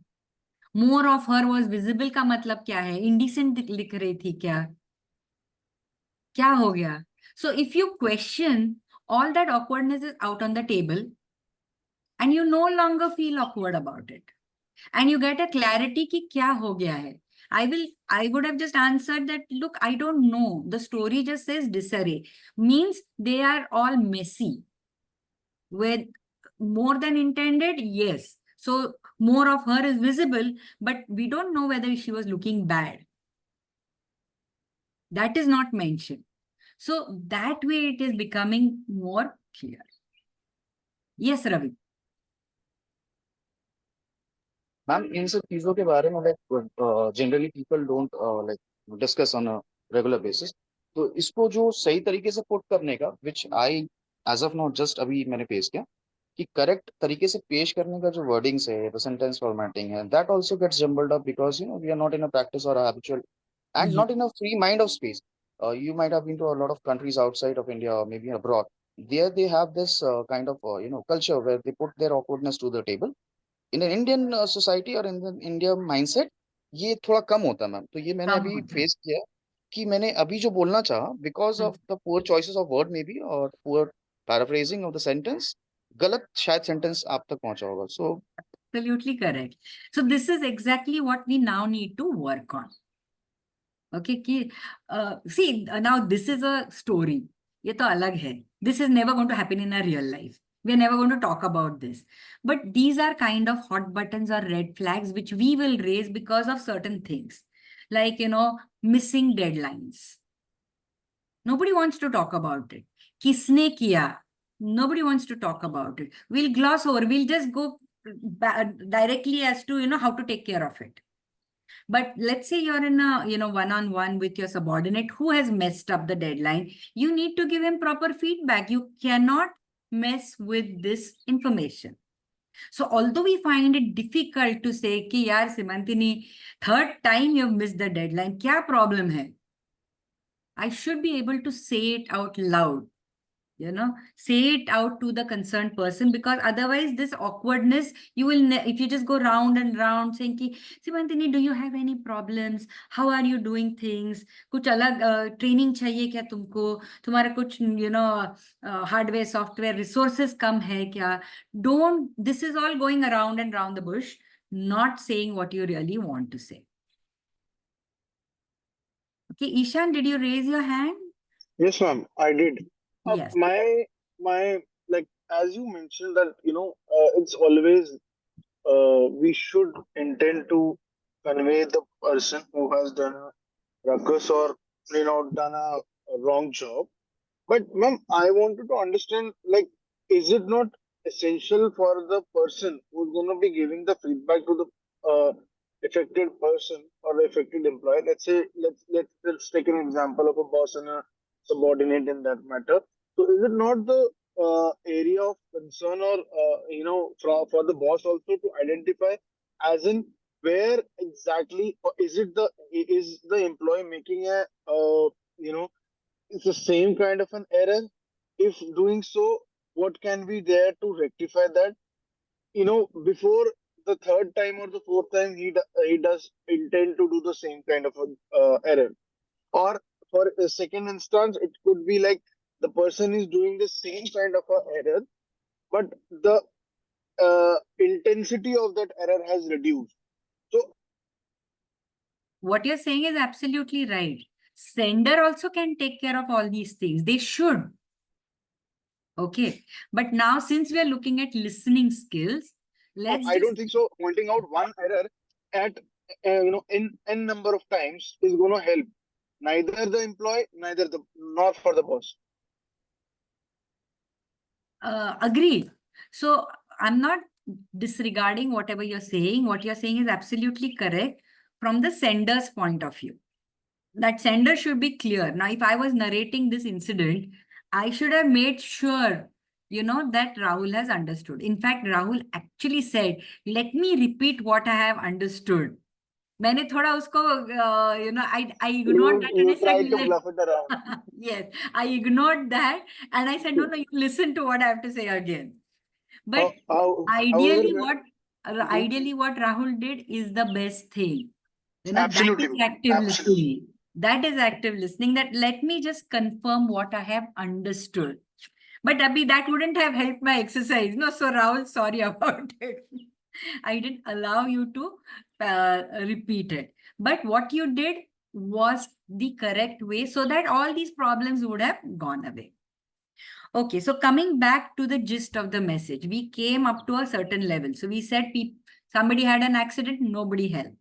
More of her was visible का मतलब क्या है? Indecent लिख रही थी क्या? क्या हो गया? So if you question, all that awkwardness is out on the table and you no longer feel awkward about it. And you get a clarity ki kya ho gaya hai. I would have just answered that, look, I don't know. The story just says disarray. Means they are all messy. With more than intended, yes. So more of her is visible, but we don't know whether she was looking bad. That is not mentioned. So that way it is becoming more clear. Yes, Ravi. Ma'am इन सब चीजों के बारे में like generally people don't like discuss on a regular basis. तो इसको जो सही तरीके से पुट करने का which I as of not just अभी मैंने पेश किया कि करेक्ट तरीके से पेश करने का जो वर्डिंग्स है, द सेंटेंस फॉर्मेटिंग है, that also gets jumbled up because we are not in a practice और habitual and not in a free mind of space. You might have been to a lot of countries outside of India or maybe abroad. There they have this kind of culture where they put their awkwardness to the table. In an Indian society or in the India mindset, ये थोड़ा कम होता है ma'am. तो ये मैंने अभी face किया कि मैंने अभी जो बोलना चाहा because of the poor choices of word may be और poor paraphrasing of the sentence, गलत शायद सेंटेंस आप तक पहुंचा होगा. सो Absolutely correct. So this is exactly what we now need to work on. Okay, see, now this is a story. ये तो अलग है. This is never going to happen in a real life. We are never going to talk about this. But these are kind of hot buttons or red flags which we will raise because of certain things. Like, missing deadlines. Nobody wants to talk about it. Kisne kiya? Nobody wants to talk about it. We'll gloss over. We'll just go directly as to, how to take care of it. But let's say you're in a, one-on-one with your subordinate who has messed up the deadline. You need to give him proper feedback. You cannot mess with this information. So although we find it difficult to say, ki yaar Simantini, third time you've missed the deadline, kya problem hai? I should be able to say it out loud. Say it out to the concerned person, because otherwise this awkwardness, you will, if you just go round and round saying ki, Simantini, do you have any problems? How are you doing things? Kuch alag training chahiye kya tumko? Tumhara kuch, hardware, software, resources kam hai kya? This is all going around and round the bush, not saying what you really want to say. Okay, Ishan, did you raise your hand? Yes, ma'am, I did. Yes. My like as you mentioned that it's always we should intend to convey the person who has done a ruckus or done a wrong job. But ma'am, I wanted to understand, like, is it not essential for the person who's going to be giving the feedback to the affected person or the affected employee? Let's say, let's take an example of a boss and a subordinate in that matter. So, is it not the area of concern or for the boss also to identify, as in where exactly, or is the employee making a it's the same kind of an error? If doing so, what can be there to rectify that? Before the third time or the fourth time, he does intend to do the same kind of an error. Or for a second instance, it could be like the person is doing the same kind of a error, but the intensity of that error has reduced. So What you're saying is absolutely right. Sender also can take care of all these things. They should. Okay. But now, since we are looking at listening skills, let's I just don't think so. Pointing out one error at in n number of times is going to help neither the employee, neither the nor for the boss. agree. So I'm not disregarding whatever you're saying. What you're saying is absolutely correct from the sender's point of view. That sender should be clear. Now, if I was narrating this incident, I should have made sure, that Rahul has understood. In fact, Rahul actually said, let me repeat what I have understood. मैंने थोड़ा उसको, I ignored that and I You said, try to bluff it around. yes, I ignored that and I said, no, you listen to what I have to say again. But However, ideally, ma'am, ideally what Rahul did is the best thing. That absolutely, is active absolutely. listening. That is active listening. That let me just confirm what I have understood. But Abhi, that wouldn't have helped my exercise. No, so Rahul, sorry about it. I didn't allow you to repeat it. But what you did was the correct way so that all these problems would have gone away. Okay, so coming back to the gist of the message, we came up to a certain level. So we said somebody had an accident, nobody helped.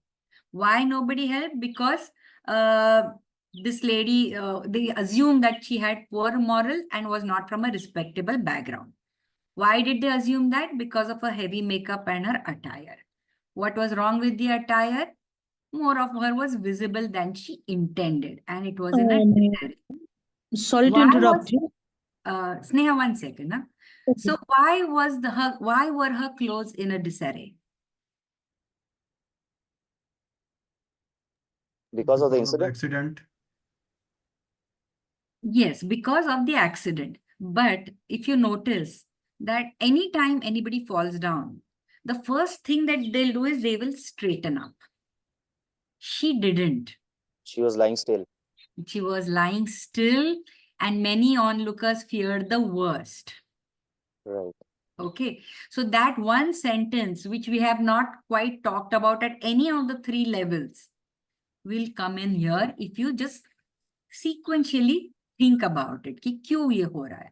Why nobody helped? Because this lady, they assumed that she had poor moral and was not from a respectable background. Why did they assume that? Because of her heavy makeup and her attire. What was wrong with the attire? More of her was visible than she intended, and it was in a disarray. Sorry to Why interrupt was you. Sneha, 1 second. Huh? Okay. So why were her clothes in a disarray? Because of the incident. accident. Yes, because of the accident. But if you notice that anytime anybody falls down, the first thing that they'll do is they will straighten up. She didn't. She was lying still. She was lying still, and many onlookers feared the worst. Right. Okay, so that one sentence, which we have not quite talked about at any of the 3 levels, will come in here if you just sequentially think about it. Ki kyun ye ho raha hai?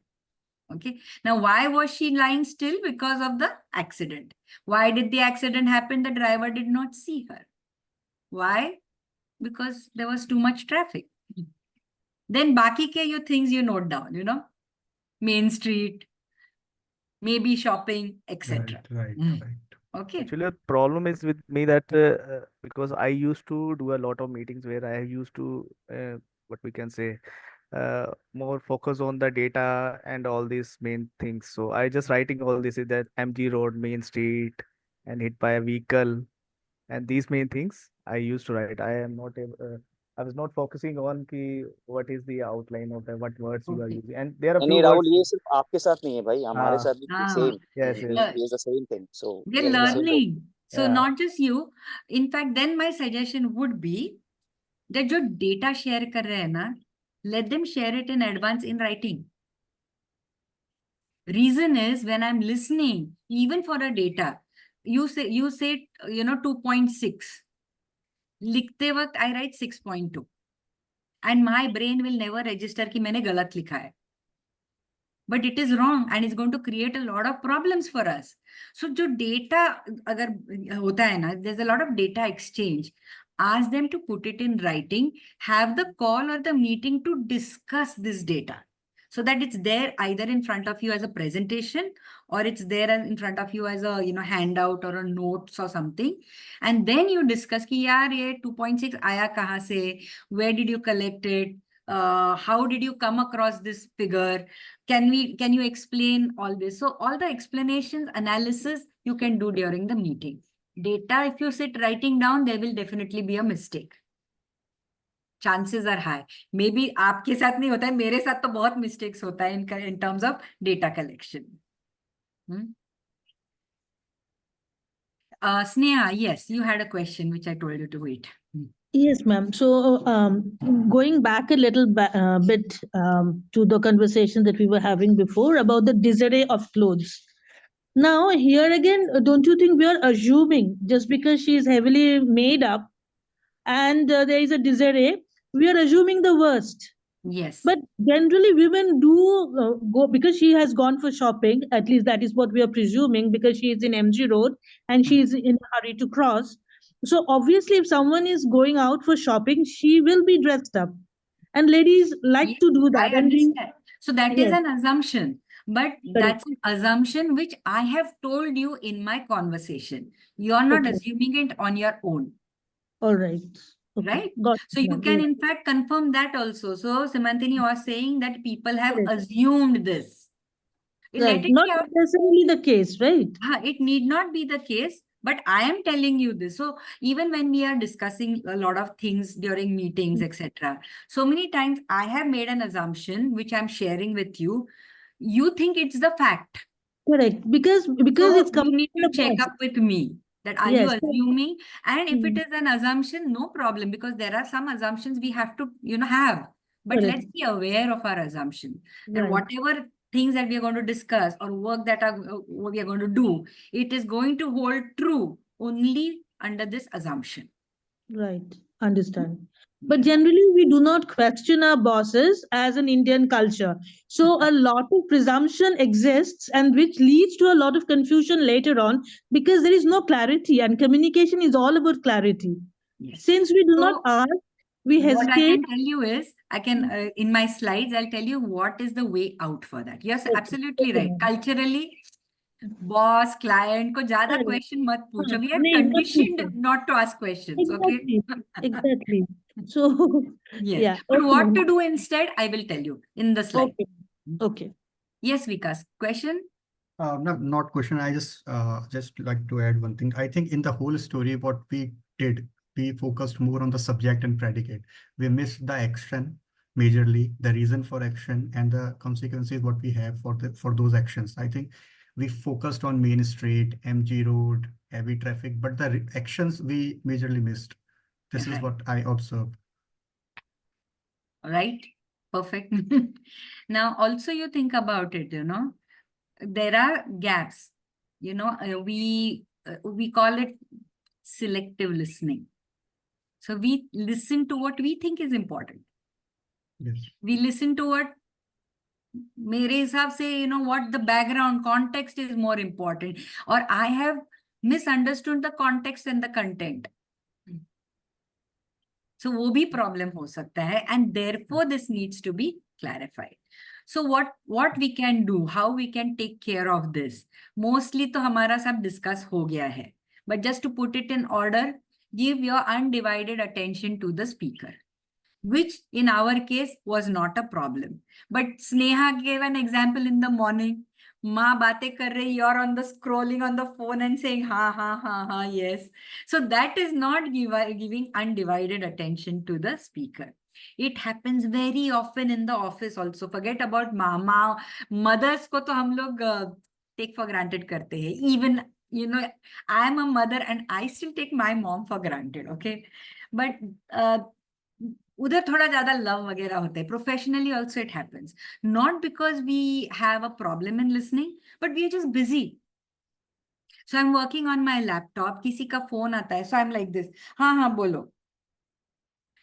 Okay, now why was she lying still? Because of the accident. Why did the accident happen? The driver did not see her. Why? Because there was too much traffic. Then baki ke your things you note down, Main Street, maybe shopping, etc. Right. Okay. Actually, the problem is with me that because I used to do a lot of meetings where I used to what we can say more focus on the data and all these main things. So I just writing all this is that MG Road, Main Street, and hit by a vehicle, and these main things I used to write. I am not able. I was not focusing on what is the outline of the what words you are Okay. using, and there are a नहीं few Rahul words. ये सिर्फ आपके साथ नहीं है भाई हमारे साथ भी Ah, same. Yes, We yes. face the same thing. So we're we are in the same boat. learning. So Yeah. not just you. In fact, then my suggestion would be that जो data share कर रहे हैं ना, let them share it in advance in writing. Reason is when I'm listening, even for a data, you say 2.6. लिखते वक्त I write 6.2. and my brain will never register कि मैंने गलत लिखा है. But it is wrong and it's going to create a lot of problems for us. So जो data अगर होता है ना, there's a lot of data exchange. Ask them to put it in writing, have the call or the meeting to discuss this data, so that it's there either in front of you as a presentation or it's there in front of you as a handout or a notes or something. And then you discuss कि यार ये 2.6 आया कहाँ से, where did you collect it, how did you come across this figure, can you explain all this? So all the explanations, analysis you can do during the meeting. Data, if you sit writing down, there will definitely be a mistake. Chances are high. Maybe आपके साथ नहीं होता है, मेरे साथ तो बहुत mistakes होता है in terms of data collection. Sneha, yes, you had a question which I told you to wait. Yes, ma'am. So, going back a little bit to the conversation that we were having before about the disarray of clothes. Now, here again, don't you think we are assuming just because she is heavily made up and there is a disarray, we are assuming the worst? Yes. But generally, women do go because she has gone for shopping. At least that is what we are presuming, because she is in MG Road and she is in a hurry to cross. So obviously, if someone is going out for shopping, she will be dressed up, and ladies like Yes, to do that. I understand. So that is Yes. an assumption, but Correct. that's an assumption which I have told you in my conversation. You are not Okay. assuming it on your own. All right. Okay. Right? Got So it, you ma'am. can Yes. in fact confirm that also. So Simantini was saying that people have Correct. assumed this. Let Right. it Not be out. necessarily the case, right? It need not be the case, but I am telling you this. So even when we are discussing a lot of things during meetings, etc., so many times I have made an assumption which I'm sharing with you. You think it's the fact. Correct. Because So it's you coming need from to the check past. up with me that are you Yes. assuming? And if it Mhm. is an assumption, no problem, because there are some assumptions we have to, have. But Correct. let's be aware of our assumption. That Right. whatever things that we are going to discuss or work that we are going to do, it is going to hold true only under this assumption. Right. Understand. But generally, we do not question our bosses as an Indian culture. So a lot of presumption exists, and which leads to a lot of confusion later on, because there is no clarity, and communication is all about clarity. Yes. Since we do not So ask, we what I hesitate. can tell you is, I can, in my slides, I'll tell you what is the way out for that. Yes, Okay. absolutely Okay, right. ma'am. Culturally, boss, client को ज़्यादा Correct. question मत पूछो. हाँ, We are नहीं, मत conditioned पूछो. not to ask questions. Okay. Exactly. Exactly. So, Yes. yeah. But Okay, what ma'am. to do instead, I will tell you in the slide. Okay. Okay. Yes, Vikas. Question? No, not question. I just like to add one thing. I think in the whole story, what we did, we focused more on the subject and predicate. We missed the action majorly, the reason for action and the consequences what we have for those actions. I think we focused on Main Street, MG Road, heavy traffic, but the actions we majorly missed. This is what I observed. Right. Perfect. Now, also you think about it, there are gaps, we call it selective listening. So we listen to what we think is important. Yes. We listen to what, मेरे हिसाब से, what the background context is more important, or I have misunderstood the context and the content. So वो भी problem हो सकता है, and therefore this needs to be clarified. So what we can do, how we can take care of this? Mostly तो हमारा सब discuss हो गया है, but just to put it in order, give your undivided attention to the speaker, which in our case was not a problem. But Sneha gave an example in the morning. माँ बातें कर रही, you're on the scrolling on the phone and saying ha, yes. So that is not giving undivided attention to the speaker. It happens very often in the office also. Forget about mama, mothers को तो हम लोग take for granted करते हैं. Even, I am a mother and I still take my mom for granted, okay? But उधर थोड़ा ज्यादा love वगैरह होता है. Professionally also it happens. Not because we have a problem in listening, but we are just busy. So I'm working on my laptop. किसी का phone आता है. So I'm like this. हाँ बोलो.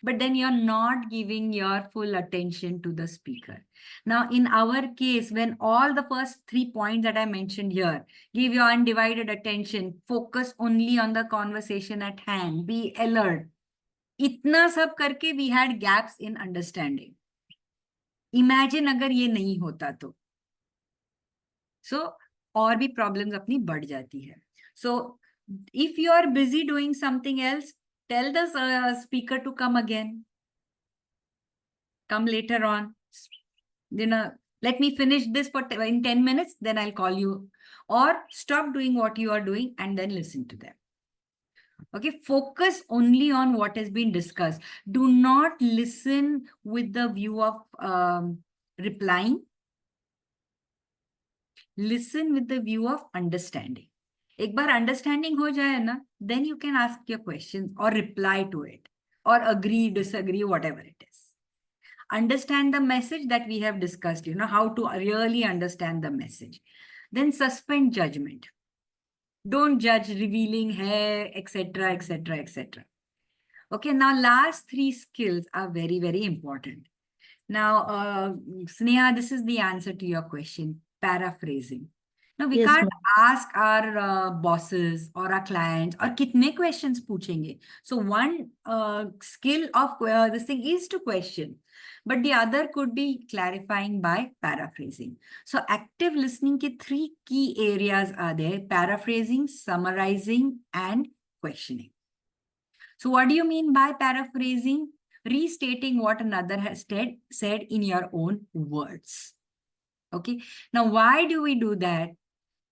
but then you're not giving your full attention to the speaker. Now, in our case, when all the first 3 points that I mentioned here, give your undivided attention, focus only on the conversation at hand, be alert. Itna sab karke we had gaps in understanding. Imagine agar ye nahi hota to. So, और भी problems अपनी बढ़ जाती है. So, if you are busy doing something else, tell the speaker to come again. Come later on. Let me finish this in 10 minutes, then I'll call you. Or stop doing what you are doing and then listen to them. Okay, focus only on what has been discussed. Do not listen with the view of replying. Listen with the view of understanding. एक बार understanding हो जाए ना, then you can ask your questions or reply to it or agree, disagree, whatever it is. Understand the message that we have discussed, how to really understand the message. Then suspend judgment. Don't judge revealing hair, etc., etc., etc. Okay, now last 3 skills are very, very important. Now, Sneha, this is the answer to your question, paraphrasing. Now, we Yes, can't ma'am. ask our bosses or our clients, or kitne questions पूछेंगे. So one skill of this thing is to question, but the other could be clarifying by paraphrasing. So active listening ki 3 key areas are there: paraphrasing, summarizing, and questioning. So what do you mean by paraphrasing? Restating what another has said in your own words. Okay. Now, why do we do that?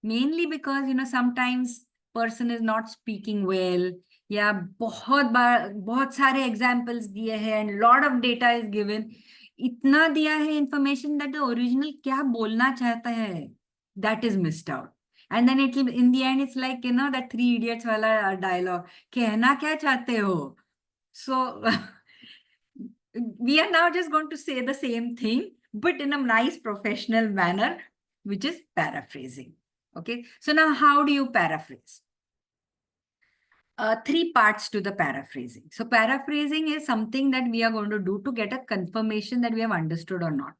Mainly because, sometimes person is not speaking well. Yeah, बहुत सारे examples दिए हैं and lot of data is given. इतना दिया है information that the original क्या बोलना चाहता है, that is missed out. And then it will, in the end, it's like, that 3 Idiots wala dialogue. कहना क्या चाहते हो? So we are now just going to say the same thing, but in a nice professional manner, which is paraphrasing. Okay. So now how do you paraphrase? 3 parts to the paraphrasing. So paraphrasing is something that we are going to do to get a confirmation that we have understood or not.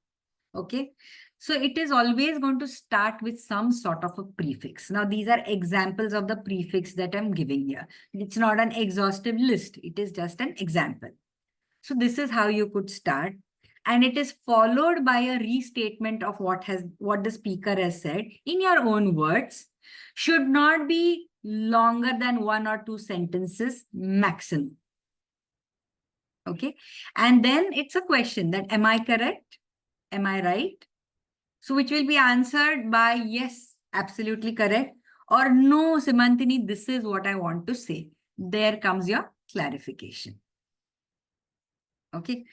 Okay. So it is always going to start with some sort of a prefix. Now, these are examples of the prefix that I'm giving here. It's not an exhaustive list. It is just an example. So this is how you could start. And it is followed by a restatement of what the speaker has said in your own words. Should not be longer than 1 or 2 sentences maximum. Okay. And then it's a question that, am I correct? Am I right? So which will be answered by yes, absolutely correct, or no, Simantini, this is what I want to say. There comes your clarification. Okay.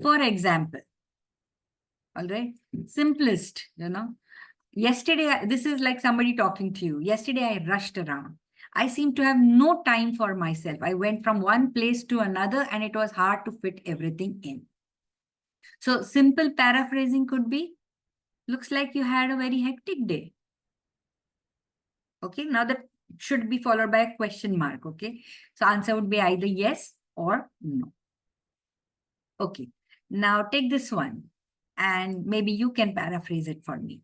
For example, all right, simplest, yesterday, this is like somebody talking to you. Yesterday, I rushed around. I seemed to have no time for myself. I went from one place to another and it was hard to fit everything in. So simple paraphrasing could be, looks like you had a very hectic day. Okay, now that should be followed by a question mark. Okay, so answer would be either yes or no. Okay, now take this one and maybe you can paraphrase it for me.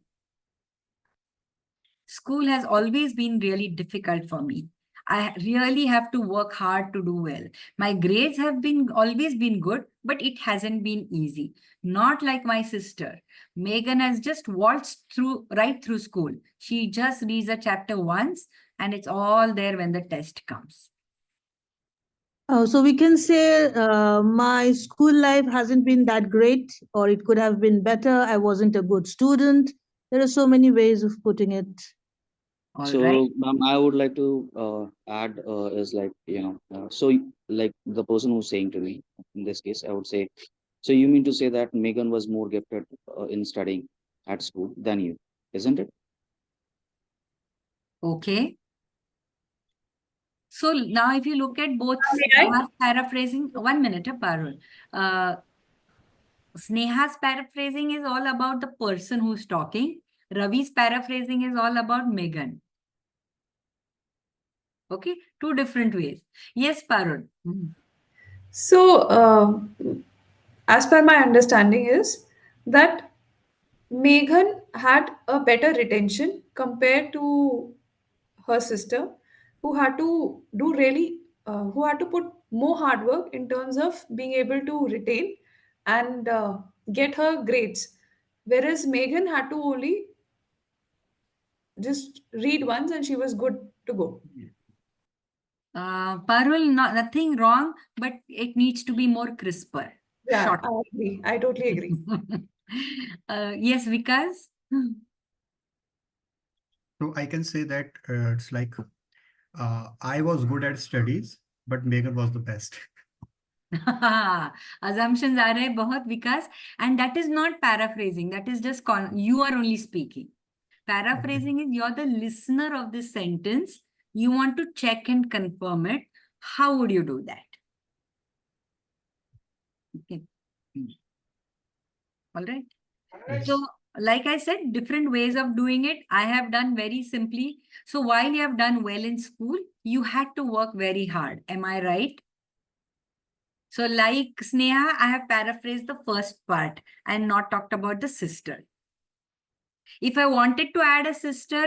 School has always been really difficult for me. I really have to work hard to do well. My grades have always been good, but it hasn't been easy. Not like my sister. Megan has just waltzed right through school. She just reads a chapter once and it's all there when the test comes. So we can say my school life hasn't been that great, or it could have been better. I wasn't a good student. There are so many ways of putting it. All So, right. ma'am, I would like to add is like, like the person who's saying to me, in this case, I would say, so you mean to say that Megan was more gifted in studying at school than you, isn't it? Okay. So now if you look at both May I? Sneha's paraphrasing, 1 minute, Parul. Sneha's paraphrasing is all about the person who's talking. Ravi's paraphrasing is all about Megan. Okay, 2 different ways. Yes, Parul. So, as per my understanding is that Meghan had a better retention compared to her sister, who had to do really, who had to put more hard work in terms of being able to retain and get her grades. Whereas Megan had to only just read once and she was good to go. Parul, nothing wrong, but it needs to be more crisper. Yeah, Short. I agree. I totally agree. Yes, Vikas? So I can say that it's like I was good at studies, but Megan was the best. Assumptions are रहे बहुत विकास, and that is not paraphrasing. That is just you are only speaking. Paraphrasing is you're the listener of this sentence. You want to check and confirm it. How would you do that? Okay. All right. Yes. So, like I said, different ways of doing it. I have done very simply. So while you have done well in school, you had to work very hard. Am I right? So like Sneha, I have paraphrased the first part and not talked about the sister. If I wanted to add a sister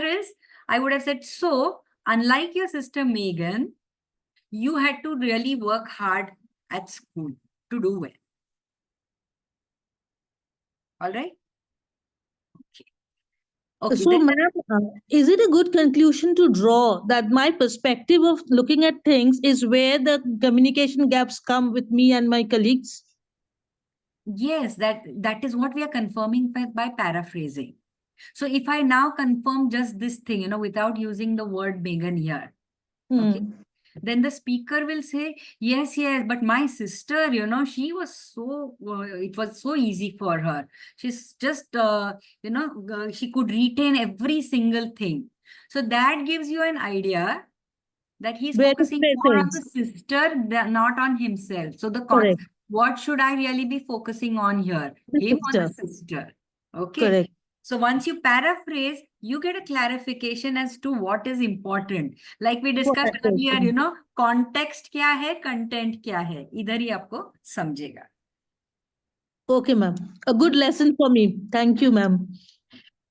I would have said, so unlike your sister Megan, you had to really work hard at school to do well. All right? Okay, So, then, ma'am, is it a good conclusion to draw that my perspective of looking at things is where the communication gaps come with me and my colleagues? yes, that is what we are confirming by paraphrasing. So if I now confirm just this thing, without using the word Megan here, okay, then the speaker will say, yes, but my sister, she was so, it was so easy for her. She's just, she could retain every single thing. So that gives you an idea that he's Where the focusing more on the space is. sister, not on himself. So Correct. what should I really be focusing on here? The Him or the sister. sister? Okay. Correct. So once you paraphrase, you get a clarification as to what is important. Like we What discussed I earlier, said. context क्या है, content क्या है, इधर ही आपको समझेगा. Okay, ma'am. A good lesson for me. Thank you, ma'am.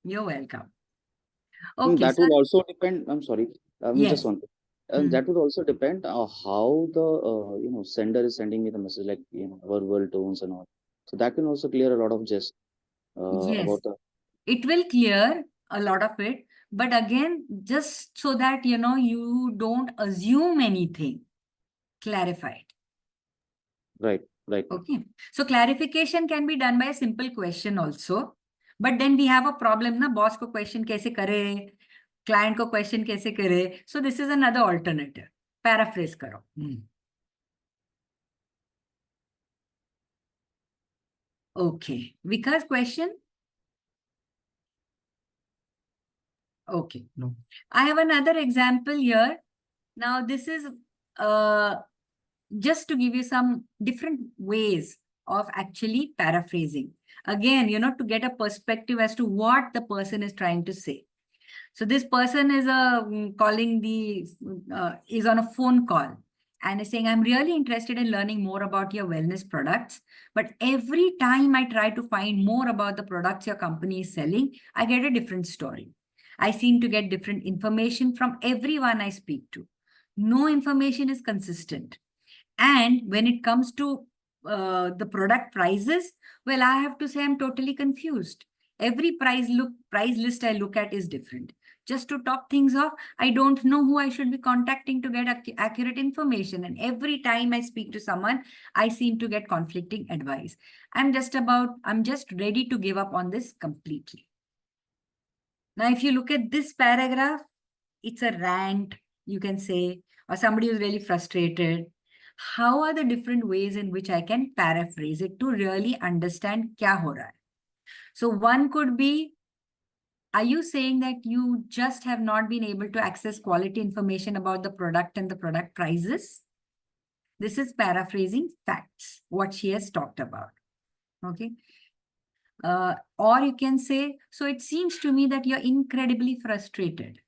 You're welcome. And Okay, that so would also depend. I'm sorry. yes. Just one thing. And that would also depend how the sender is sending me the message, like verbal tones and all. So that can also clear a lot of just Yes, about the. it will clear a lot of it. But again, just so that, you don't assume anything, clarify it. Right. Okay. So clarification can be done by a simple question also. But then we have a problem, na boss ko question kaise kare, client ko question kaise kare. So this is another alternative. Paraphrase karo. Okay. Vikas, question? Okay. No. I have another example here. Now this is just to give you some different ways of actually paraphrasing. Again, to get a perspective as to what the person is trying to say. So this person is is on a phone call and is saying, I'm really interested in learning more about your wellness products. But every time I try to find more about the products your company is selling, I get a different story. I seem to get different information from everyone I speak to. No information is consistent. And when it comes to the product prices, well, I have to say I'm totally confused. Every price list I look at is different. Just to top things off, I don't know who I should be contacting to get accurate information. And every time I speak to someone, I seem to get conflicting advice. I'm just ready to give up on this completely. Now, if you look at this paragraph, it's a rant, you can say, or somebody who's really frustrated. How are the different ways in which I can paraphrase it to really understand kya ho raha hai? So one could be, are you saying that you just have not been able to access quality information about the product and the product prices? This is paraphrasing facts, what she has talked about. Okay. Or you can say, so it seems to me that you're incredibly frustrated.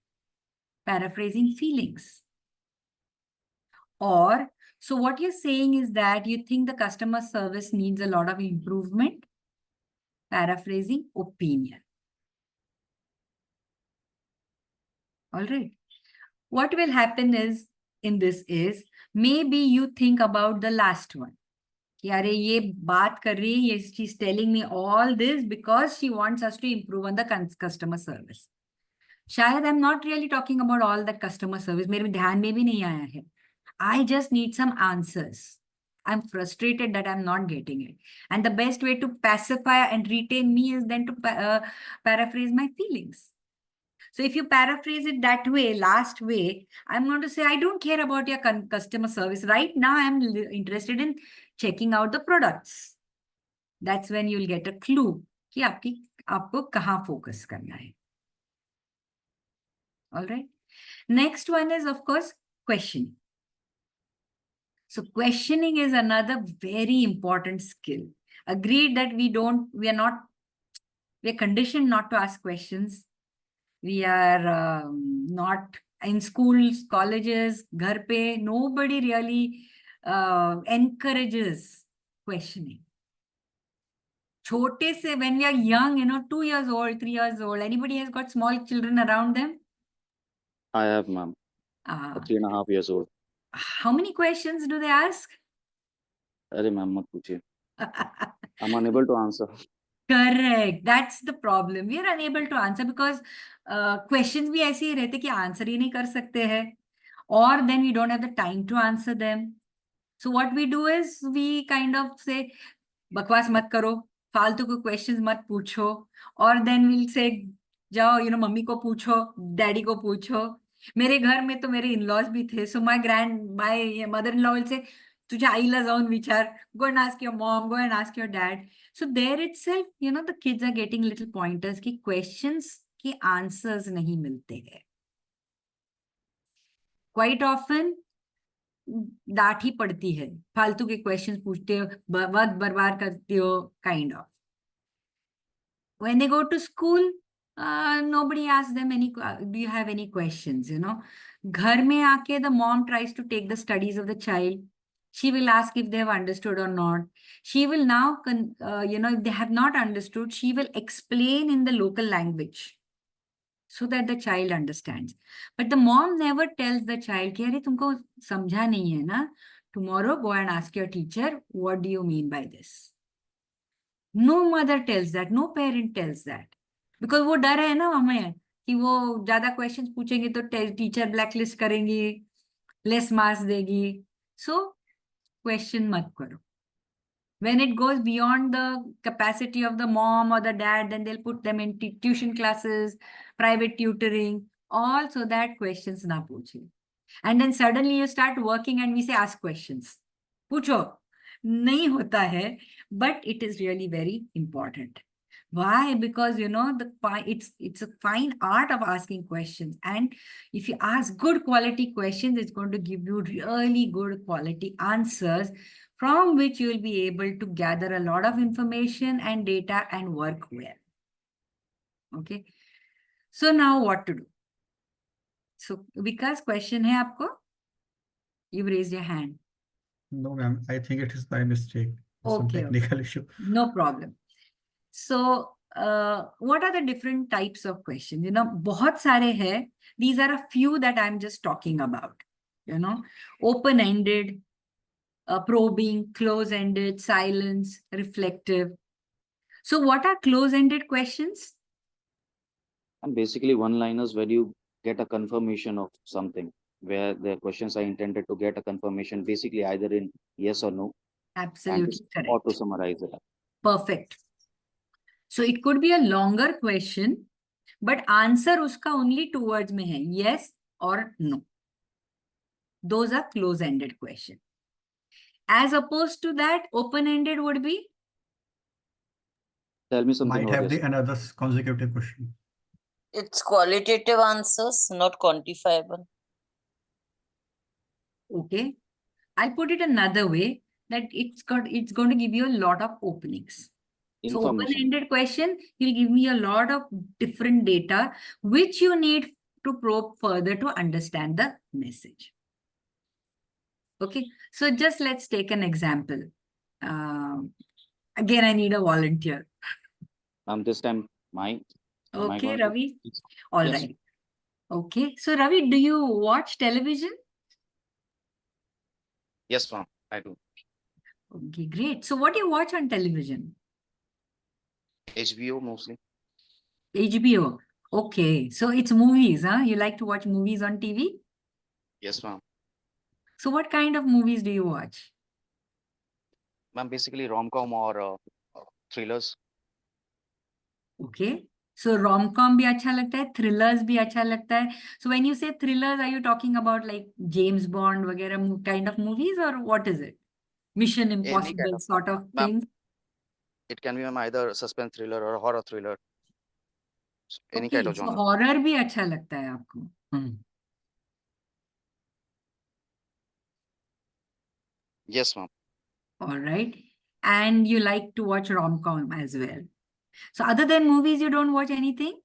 Paraphrasing feelings. Or, So what you're saying is that you think the customer service needs a lot of improvement. Paraphrasing, opinion. All right. What will happen is, in this is, maybe you think about the last one. कि अरे ये बात कर रही है, she's telling me all this because she wants us to improve on the customer service. शायद I'm not really talking about all that customer service. मेरे ध्यान में भी नहीं आया है. I just need some answers. I'm frustrated that I'm not getting it. And the best way to pacify and retain me is then to paraphrase my feelings. So if you paraphrase it that way, last way, I'm going to say, I don't care about your customer service. Right now, I'm interested in checking out the products. That's when you'll get a clue कि आपको कहाँ focus करना है. All right. Next one is, of course, questioning. So questioning is another very important skill. Agreed that we are conditioned not to ask questions. We are not in schools, colleges, ghar pe, nobody really encourages questioning. Chote se, when we are young, 2 years old, 3 years old, anybody has got small children around them? I have, ma'am. 3.5 years old. How many questions do they ask? Arey, ma'am, mat puchiye. I'm unable to answer. Correct. That's the problem. We are unable to answer because questions भी ऐसे ही रहते कि answer ही नहीं कर सकते हैं. Or then we don't have the time to answer them. So what we do is we kind of say, बकवास मत करो, फालतू को questions मत पूछो. Or then we'll say, जाओ, मम्मी को पूछो, डैडी को पूछो. मेरे घर में तो मेरे in-laws भी थे. So my mother-in-law will say, तुझ्या आईला जाऊन विचार, go and ask your mom, go and ask your dad. So there itself, the kids are getting little pointers कि questions के answers नहीं मिलते हैं. Quite often, डांट ही पड़ती है. फालतू के questions पूछते हो, वक्त बर्बाद करते हो, kind of. When they go to school, nobody asks them do you have any questions, घर में आके the mom tries to take the studies of the child. She will ask if they have understood or not. She will now, if they have not understood, she will explain in the local language so that the child understands. But the mom never tells the child, कि अरे तुमको समझा नहीं है ना? Tomorrow go and ask your teacher, what do you mean by this? No mother tells that, no parent tells that. Because वो डर है ना हमें कि वो ज़्यादा questions पूछेंगे तो teacher blacklist करेंगी, less marks देगी. So question mat karo. When it goes beyond the capacity of the mom or the dad, then they'll put them in tuition classes, private tutoring, all so that questions na puche. And then suddenly you start working and we say ask questions. Pucho. Nahi hota hai, but it is really very important. Why? Because, it's a fine art of asking questions. And if you ask good quality questions, it's going to give you really good quality answers from which you will be able to gather a lot of information and data and work well. Okay. So now what to do? So Vikas, question hai aapko? You've raised your hand. No, ma'am. I think it is by mistake. Some Okay. technical issue. No problem. So, what are the different types of questions? बहुत सारे हैं. These are a few that I'm just talking about. Open-ended, probing, close-ended, silence, reflective. So, what are close-ended questions? And basically one-liners where you get a confirmation of something, where the questions are intended to get a confirmation, basically either in yes or no. Absolutely correct. Or to summarize it. Perfect. So it could be a longer question, but answer uska only 2 words mein hai, yes or no. Those are close-ended questions. As opposed to that, open-ended would be? Tell me something. Might have another consecutive question. It's qualitative answers, not quantifiable. Okay. I'll put it another way, that it's going to give you a lot of openings. So open-ended question will give me a lot of different data, which you need to probe further to understand the message. Okay, so just let's take an example. Again, I need a volunteer. This time, am I Okay, going to? Ravi. All Yes. right. Okay, so Ravi, do you watch television? Yes, ma'am. I do. Okay, great. So what do you watch on television? HBO mostly. HBO. Okay, so it's movies, huh? You like to watch movies on TV? Yes, ma'am. So what kind of movies do you watch? Ma'am, basically rom-com or thrillers. Okay, so rom-com भी अच्छा लगता है, thrillers भी अच्छा लगता है. So when you say thrillers, are you talking about like James Bond वगैरह kind of movies, or what is it? Mission Any kind Impossible of, sort of ma'am, things? it can be, ma'am, either suspense thriller or horror thriller. Any kind Okay, of so genre. horror भी अच्छा लगता है आपको. Yes, ma'am. All right, and you like to watch rom-com as well. So other than movies, you don't watch anything?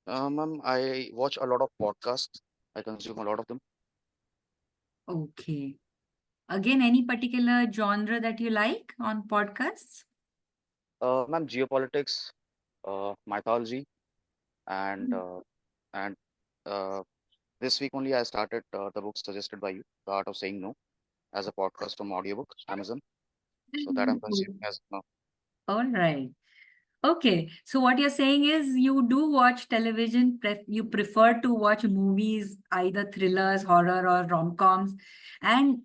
Ma'am, I watch a lot of podcasts. I consume a lot of them. Okay. Again, any particular genre that you like on podcasts? Ma'am, geopolitics, mythology, and this week only I started the book suggested by you, The Art of Saying No, as a podcast from audiobook, Amazon. So that I'm consuming as of now. All right. Okay. So what you're saying is you do watch television, you prefer to watch movies, either thrillers, horror, or rom-coms, and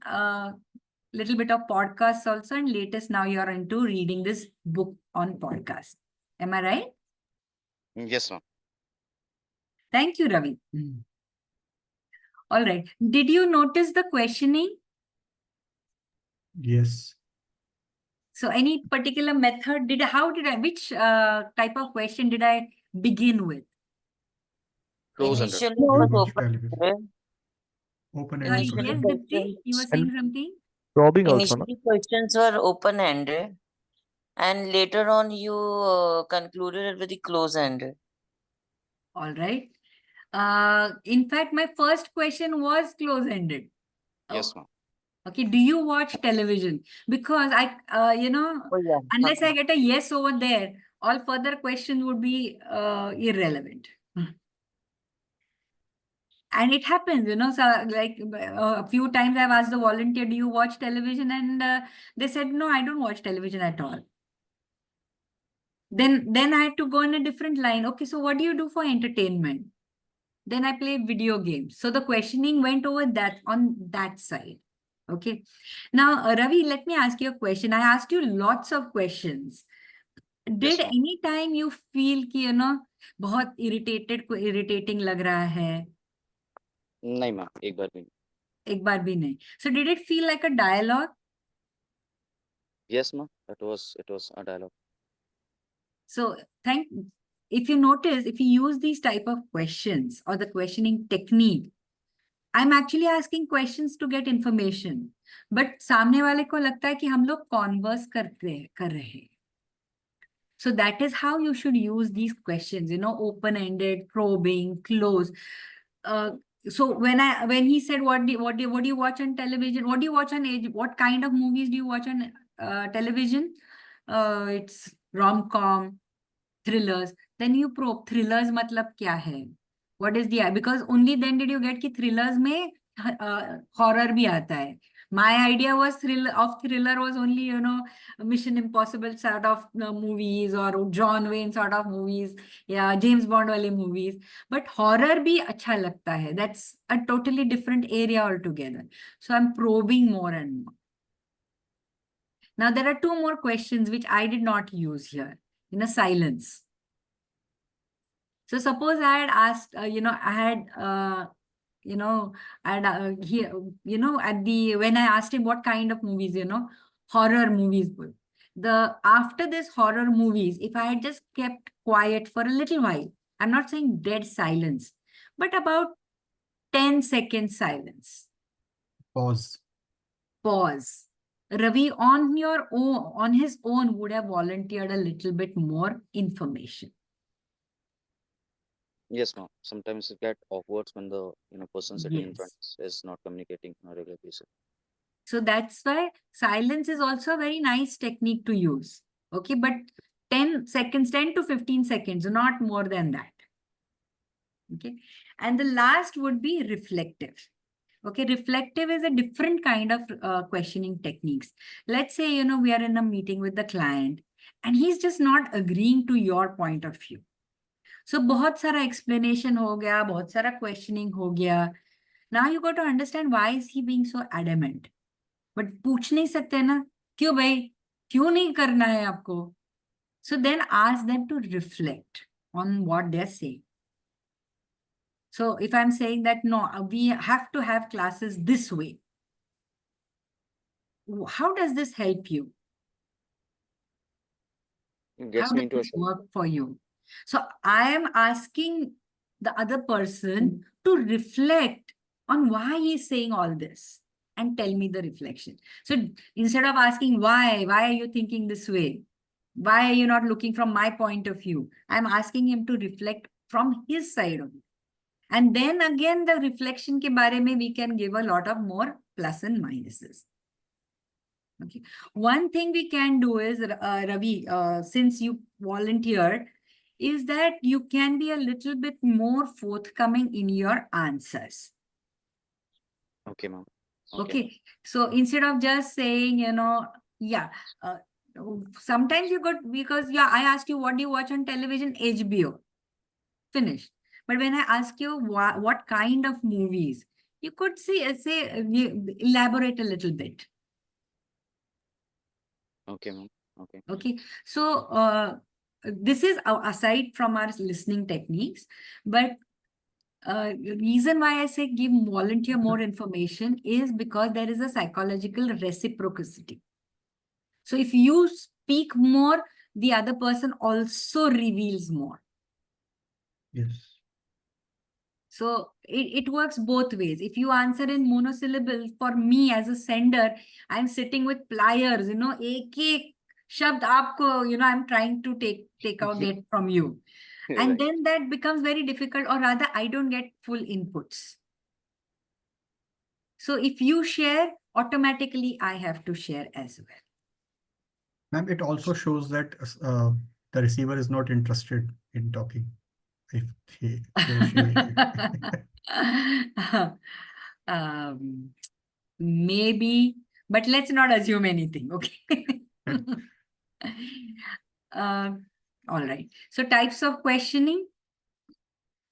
little bit of podcasts also. And latest now you're into reading this book on podcast. Am I right? Yes, ma'am. Thank you, Ravi. All right. Did you notice the questioning? Yes. So any particular method which type of question did I begin with? Close-ended. Initially, it was Watch open-ended. television. Open-ended Initially, Yes, question. Dipti, you were And saying something? probing also, no? initially questions were open-ended, and later on you concluded it with the close-ended. All right. In fact, my first question was close-ended. Yes, ma'am. Okay. Do you watch television? Because Oh yeah. unless I get a yes over there, all further questions would be irrelevant. And it happens, so like a few times I've asked the volunteer, do you watch television? And they said, no, I don't watch television at all. Then I had to go in a different line. Okay, so what do you do for entertainment? Then I play video games. So the questioning went over on that side. Okay. Now, Ravi, let me ask you a question. I asked you lots of questions. Did ma'am. any time you feel कि बहुत irritating लग रहा है? नहीं ma'am, एक बार भी नहीं. एक बार भी नहीं. So did it feel like a dialogue? Yes, ma'am. It was a dialogue. So if you notice, if you use these type of questions or the questioning technique, I'm actually asking questions to get information. But सामने वाले को लगता है कि हम लोग converse कर रहे हैं. So that is how you should use these questions, open-ended, probing, close. So when he said, what do you watch on television? What do you watch on what kind of movies do you watch on television? It's rom-com, thrillers. Then you probe thrillers मतलब क्या है? What is the, because only then did you get कि thrillers में horror भी आता है. My idea was thriller was only, Mission Impossible sort of movies or John Wayne sort of movies, yeah, James Bond wale movies. But horror bhi acha lagta hai. That's a totally different area altogether. So I'm probing more and more. Now there are two more questions which I did not use here. Silence. So suppose I had asked, I had and here, when I asked him what kind of movies, horror movies. After this horror movies, if I had just kept quiet for a little while, I'm not saying dead silence, but about 10-second silence. Pause. Pause. Ravi, on his own, would have volunteered a little bit more information. Yes, ma'am. Sometimes it get awkward when the person sitting in front Yes. is not communicating on a regular basis. So that's why silence is also a very nice technique to use. Okay, but 10 seconds, 10 to 15 seconds, not more than that. Okay, and the last would be reflective. Okay, reflective is a different kind of questioning techniques. Let's say, we are in a meeting with the client and he's just not agreeing to your point of view. So बहुत सारा explanation हो गया, बहुत सारा questioning हो गया. Now you got to understand why is he being so adamant. But पूछ नहीं सकते ना, क्यों भाई, क्यों नहीं करना है आपको? So then ask them to reflect on what they're saying. So if I'm saying that, no, we have to have classes this way, how does this help you? It How gets me does into a this show. work for you? So I am asking the other person to reflect on why he's saying all this and tell me the reflection. So instead of asking why are you thinking this way? Why are you not looking from my point of view? I'm asking him to reflect from his side of it. And then again, the reflection ke bare mein we can give a lot of more plus and minuses. Okay. One thing we can do is, Ravi, since you volunteered, is that you can be a little bit more forthcoming in your answers. Okay, ma'am. Okay. So instead of just saying, yeah, sometimes you got, because I asked you, what do you watch on television? HBO. Finished. But when I ask you what kind of movies, you could elaborate a little bit. Okay, ma'am. Okay. Okay, so this is aside from our listening techniques, but reason why I say give volunteer more information is because there is a psychological reciprocity. So if you speak more, the other person also reveals more. Yes. So it works both ways. If you answer in monosyllable, for me as a sender, I'm sitting with pliers, ek shabd aapko, I'm trying to take out get from you. And Right. then that becomes very difficult, or rather I don't get full inputs. So if you share, automatically I have to share as well. Ma'am, it also shows that the receiver is not interested in talking. If he or she. Maybe, but let's not assume anything, okay? All right. So types of questioning.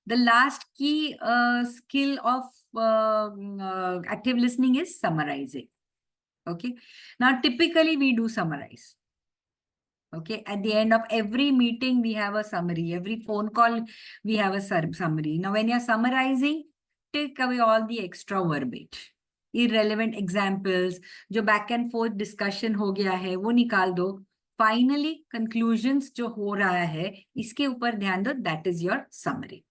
The last key skill of active listening is summarizing. Okay. Now, typically we do summarize. Okay. At the end of every meeting, we have a summary. Every phone call, we have a summary. Now, when you're summarizing, take away all the extra verbiage. Irrelevant examples, जो back and forth discussion हो गया है, वो निकाल दो. Finally, conclusions जो हो रहा है, इसके ऊपर ध्यान दो. That is your summary.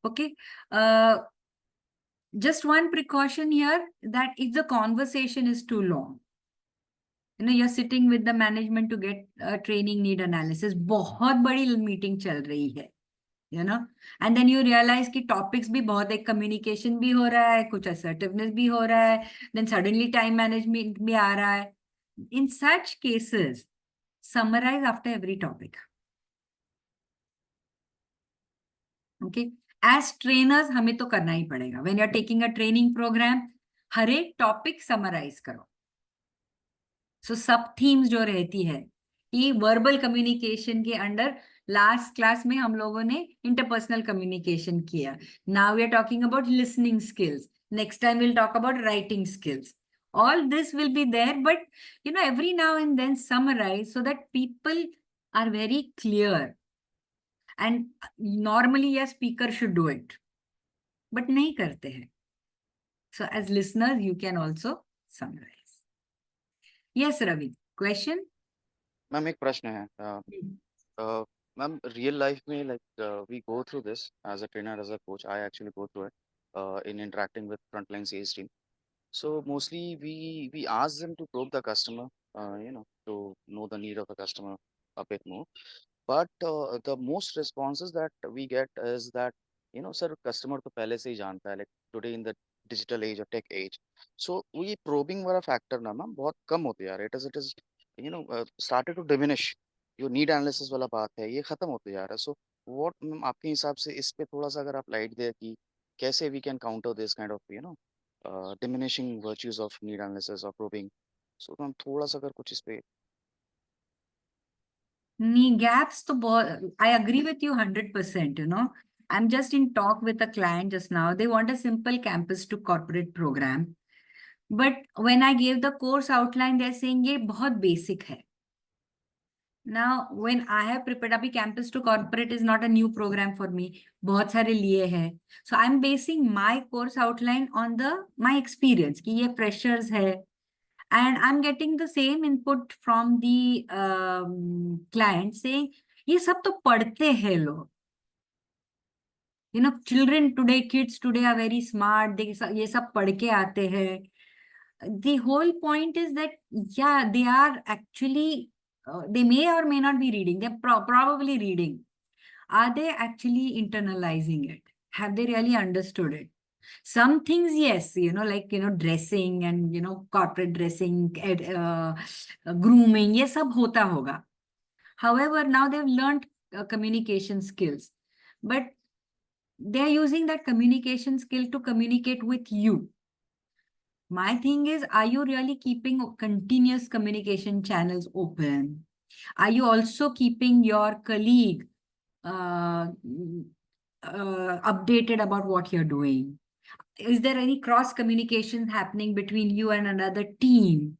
Okay. Just one precaution here, that if the conversation is too long, you're sitting with the management to get training need analysis, बहुत बड़ी meeting चल रही है, and then you realize कि topics भी बहुत है, communication भी हो रहा है, कुछ assertiveness भी हो रहा है, then suddenly time management भी आ रहा है. In such cases, summarize after every topic. Okay. As trainers, हमें तो करना ही पड़ेगा. When you're taking a training program, हर एक topic summarize करो. So सब themes जो रहती है, ये verbal communication के अंडर last class में हम लोगों ने interpersonal communication किया. Now we are talking about listening skills. Next time we'll talk about writing skills. All this will be there, but every now and then summarize so that people are very clear. And normally a speaker should do it, but नहीं करते हैं. So as listeners, you can also summarize. Yes, Ravi. Question? Ma'am एक प्रश्न है. Ma'am, real life में we go through this as a trainer, as a coach. I actually go through it in interacting with frontline sales team. So mostly we ask them to probe the customer, to know the need of the customer a bit more. But the most responses that we get is that, sir, customer तो पहले से ही जानता है, like today in the digital age or tech age. So we probing वाला factor ना ma'am बहुत कम होते जा रहे. It is started to diminish. जो need analysis वाला बात है ये खत्म होते जा रहा है. So what मैम आपके हिसाब से इस पे थोड़ा सा अगर आप लाइट दे कि कैसे we can counter this kind of diminishing virtues of need analysis or probing. So ma'am थोड़ा सा अगर कुछ इस पे नहीं, gaps तो बहुत, I agree with you 100%, I'm just in talk with a client just now. They want a simple campus to corporate program. But when I gave the course outline, they're saying ये बहुत basic है. Now, when I have prepared, अभी campus to corporate is not a new program for me. बहुत सारे लिए हैं. So I'm basing my course outline on my experience कि ये freshers है. And I'm getting the same input from the client saying, ये सब तो पढ़ते हैं लोग. Children today, kids today are very smart. ये सब पढ़ के आते हैं. The whole point is that, yeah, they are actually, they may or may not be reading. They're probably reading. Are they actually internalizing it? Have they really understood it? Some things, yes, like, dressing and, corporate dressing, grooming, ये सब होता होगा. However, now they've learned communication skills, but they're using that communication skill to communicate with you. My thing is, are you really keeping continuous communication channels open? Are you also keeping your colleague updated about what you're doing? Is there any cross communication happening between you and another team?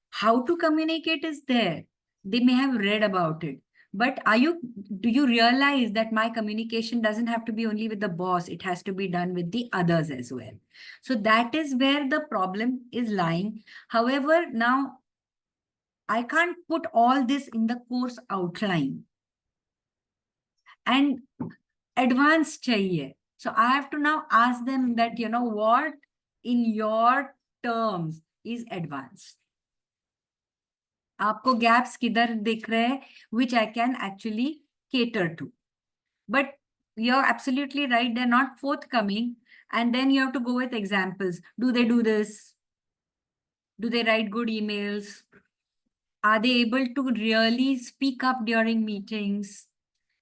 How to communicate is there. They may have read about it. But do you realize that my communication doesn't have to be only with the boss, it has to be done with the others as well. So that is where the problem is lying. However, now I can't put all this in the course outline. And advanced chahiye. So I have to now ask them that, what in your terms is advanced? आपको gaps किधर दिख रहे हैं, which I can actually cater to. But you're absolutely right, they're not forthcoming. And then you have to go with examples. Do they do this? Do they write good emails? Are they able to really speak up during meetings?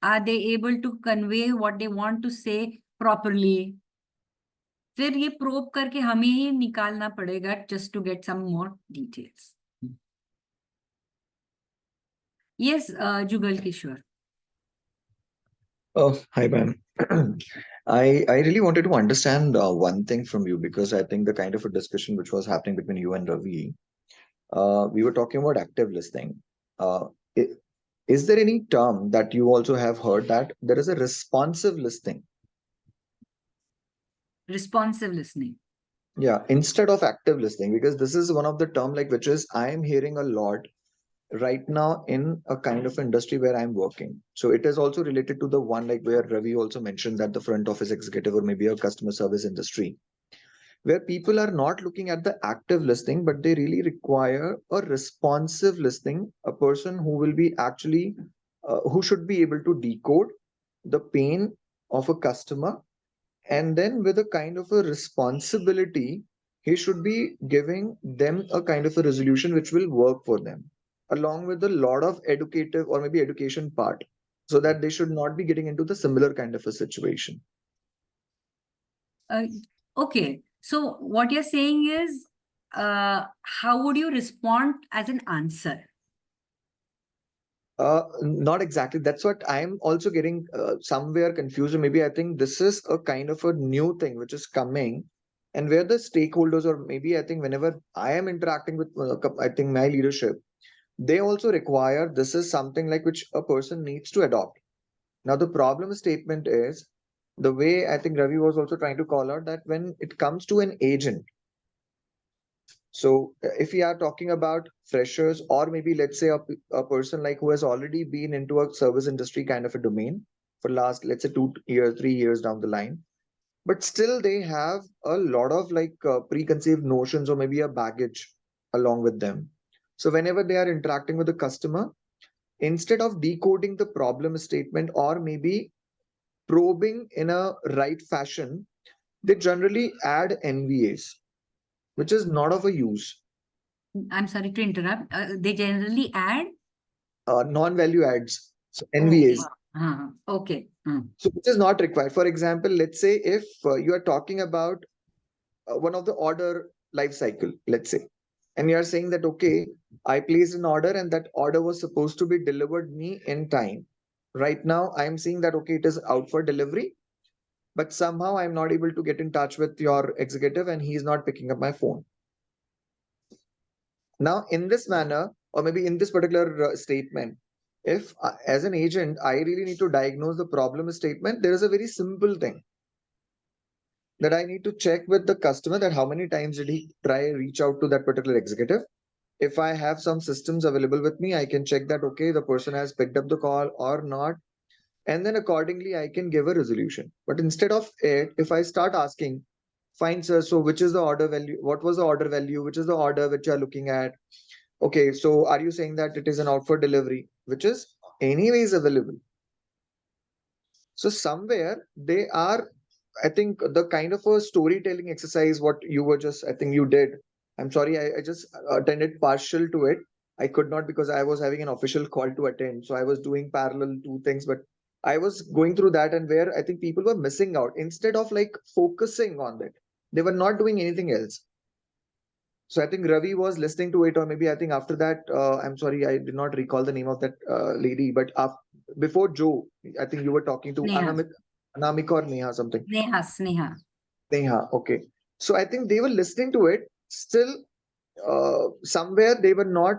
Are they able to convey what they want to say properly? फिर ये probe करके हमें ही निकालना पड़ेगा just to get some more details. Yes, Jugal Kishore. Oh, hi, ma'am. I really wanted to understand one thing from you, because I think the kind of a discussion which was happening between you and Ravi, we were talking about active listening. Is there any term that you also have heard that there is a responsive listening? Responsive listening. Yeah, instead of active listening, because this is one of the term like which is I am hearing a lot right now in a kind of industry where I'm working. So it is also related to the one like where Ravi also mentioned that the front office executive or maybe a customer service industry, where people are not looking at the active listening, but they really require a responsive listening, a person who will be actually, who should be able to decode the pain of a customer, and then with a kind of a responsibility, he should be giving them a kind of a resolution which will work for them, along with a lot of educative or maybe education part, so that they should not be getting into the similar kind of a situation. Okay, so what you're saying is, how would you respond as an answer? Not exactly. That's what I'm also getting somewhere confused. Or maybe I think this is a kind of a new thing which is coming, and where the stakeholders, or maybe I think whenever I am interacting with, I think my leadership, they also require this is something like which a person needs to adopt. Now, the problem statement is the way I think Ravi was also trying to call out that when it comes to an agent, so if we are talking about freshers, or maybe let's say a person like who has already been into a service industry kind of a domain for last, let's say 2 years, 3 years down the line, but still they have a lot of like preconceived notions or maybe a baggage along with them. So whenever they are interacting with the customer, instead of decoding the problem statement or maybe probing in a right fashion, they generally add NVAs, which is not of a use. I'm sorry to interrupt. They generally add. Non-value adds, so Okay. NVAs. Okay. So which is not required. For example, let's say if you are talking about one of the order life cycle, let's say, and you are saying that, okay, I placed an order and that order was supposed to be delivered me in time. Right now, I'm seeing that, okay, it is out for delivery, but somehow I'm not able to get in touch with your executive and he's not picking up my phone. Now, in this manner, or maybe in this particular statement, if as an agent, I really need to diagnose the problem statement, there is a very simple thing that I need to check with the customer that how many times did he try reach out to that particular executive. If I have some systems available with me, I can check that, okay, the person has picked up the call or not. And then accordingly, I can give a resolution. But instead of it, if I start asking, fine, sir, so which is the order value? What was the order value? Which is the order which you are looking at? Okay, so are you saying that it is an out for delivery, which is anyways available? So somewhere they are, I think the kind of a storytelling exercise, what you were just, I think you did. I'm sorry, I just attended partial to it. I could not because I was having an official call to attend. So I was doing parallel two things, but I was going through that and where I think people were missing out instead of like focusing on that. They were not doing anything else. So I think Ravi was listening to it, or maybe I think after that, I'm sorry, I did not recall the name of that lady, but before Joe, I think you were talking to Neha. Anamika or Neha something. Sneha. Neha, okay. So I think they were listening to it. Still, somewhere they were not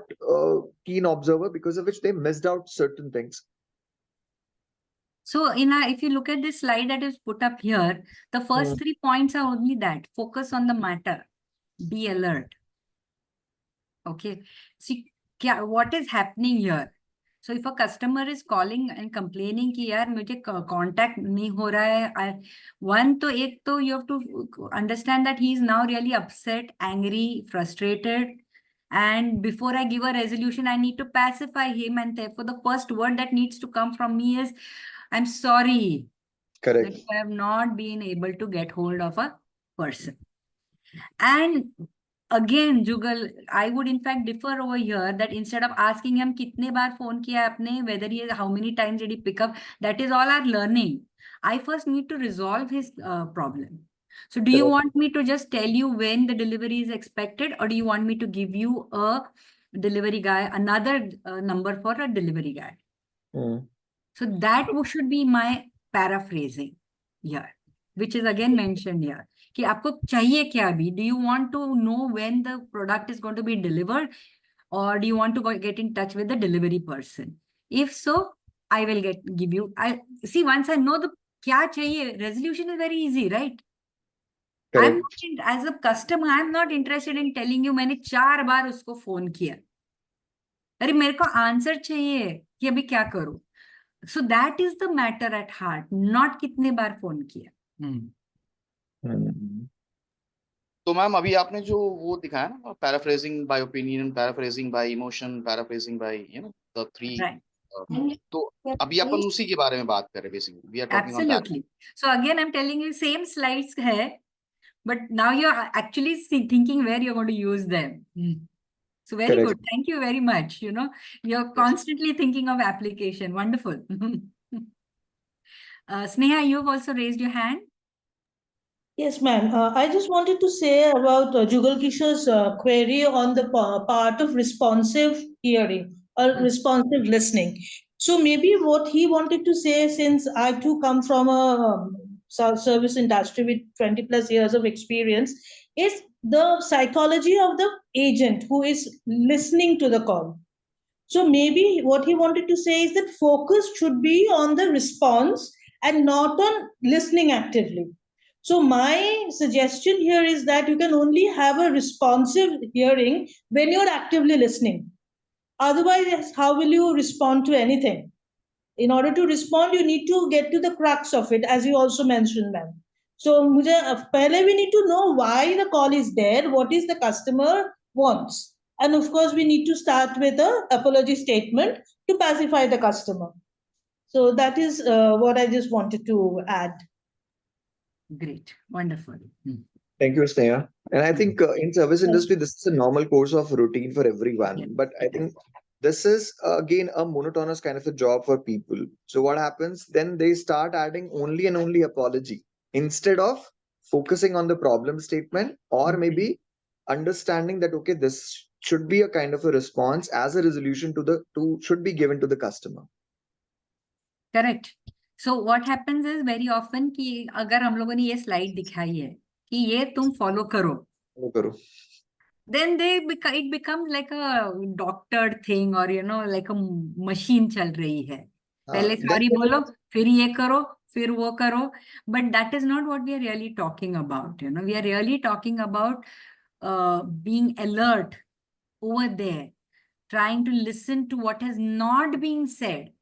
keen observer because of which they missed out certain things. So if you look at this slide that is put up here, the first 3 points are only that. Focus on the matter. Be alert. Okay. See, what is happening here? So if a customer is calling and complaining कि यार मुझे contact नहीं हो रहा है, you have to understand that he is now really upset, angry, frustrated. And before I give a resolution, I need to pacify him. And therefore, the first word that needs to come from me is, I'm sorry. Correct. That I have not been able to get hold of a person. And again, Jugal, I would in fact differ over here that instead of asking him kitne baar phone kiya apne, whether how many times did he pick up, that is all our learning. I first need to resolve his problem. So do you want me to just tell you when the delivery is expected, or do you want me to give you a delivery guy, another number for a delivery guy? So that should be my paraphrasing here, which is again mentioned here. कि आपको चाहिए क्या अभी? Do you want to know when the product is going to be delivered, or do you want to get in touch with the delivery person? If so, I will give you. I see once I know the क्या चाहिए, resolution is very easy, right? I'm not as a customer, I'm not interested in telling you मैंने 4 बार उसको phone किया. अरे मेरे को answer चाहिए कि अभी क्या करूं. So that is the matter at heart, not कितने बार फोन किया. तो मैम अभी आपने जो वो दिखाया ना, paraphrasing by opinion, paraphrasing by emotion, paraphrasing by the three, तो अभी अपन उसी के बारे में बात कर रहे हैं basically. We are talking on that. Absolutely. So again, I'm telling you same slides है, but now you're actually thinking where you're going to use them. So very good. Thank you very much. You're constantly thinking of application. Wonderful. Sneha, you've also raised your hand. Yes, ma'am. I just wanted to say about Jugal Kishore's query on the part of responsive hearing or responsive listening. So maybe what he wanted to say, since I too come from a service industry with 20 plus years of experience, is the psychology of the agent who is listening to the call. So maybe what he wanted to say is that focus should be on the response and not on listening actively. So my suggestion here is that you can only have a responsive hearing when you're actively listening. Otherwise, how will you respond to anything? In order to respond, you need to get to the crux of it, as you also mentioned, ma'am. So we need to know why the call is there, what is the customer wants. And of course, we need to start with a apology statement to pacify the customer. So that is what I just wanted to add. Great. Wonderful. Thank you, Sneha. And I think in service industry, this is a normal course of routine for everyone. Yes, But I think this is again a monotonous kind of a job for people. So what happens then? They start adding only and only apology instead of focusing on the problem statement, or maybe understanding that okay, this should be a kind of a response as a resolution to the to should be given to the customer. Correct. So what happens is very often कि अगर हम लोगों ने ये slide दिखाई है कि ये तुम follow करो, वो करो. then it becomes like a doctored thing, or like a machine चल रही है. पहले Then sorry बोलो, फिर ये करो, फिर वो करो. But that is not what we are really talking about. We are really talking about being alert over there, trying to listen to what has not been said.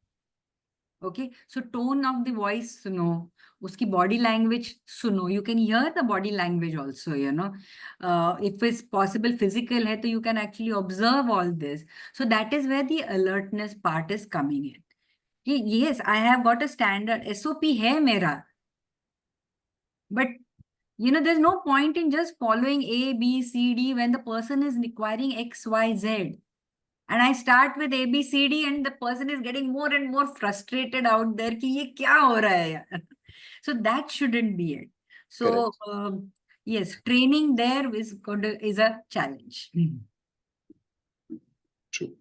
Okay, so tone of the voice suno, uski body language suno. You can hear the body language also, if it's possible physical hai, to you can actually observe all this. So that is where the alertness part is coming in. Yes, I have got a standard SOP hai mera, but there's no point in just following A, B, C, D when the person is requiring X, Y, Z. And I start with A, B, C, D, and the person is getting more and more frustrated out there. Ki ye kya ho raha hai yaar? So that shouldn't be it. So yes, training there is a challenge. True.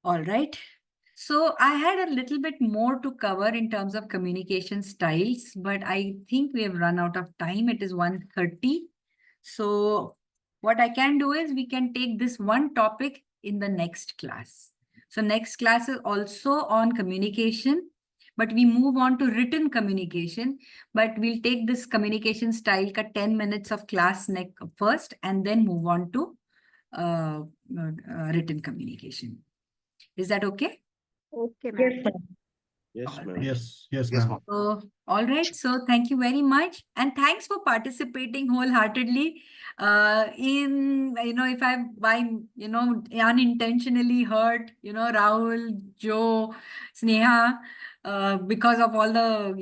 All right. So I had a little bit more to cover in terms of communication styles, but I think we have run out of time. It is 1:30. So what I can do is we can take this one topic in the next class. So next class is also on communication, but we move on to written communication. But we'll take this communication style ka 10 minutes of class first, and then move on to written communication. Is that okay? Okay, Yes, ma'am. ma'am. Yes, All ma'am. right. Yes, Yes, ma'am. ma'am. So, all right. So thank you very much. And thanks for participating wholeheartedly. If unintentionally hurt, Rahul, Joe, Sneha, because of all the,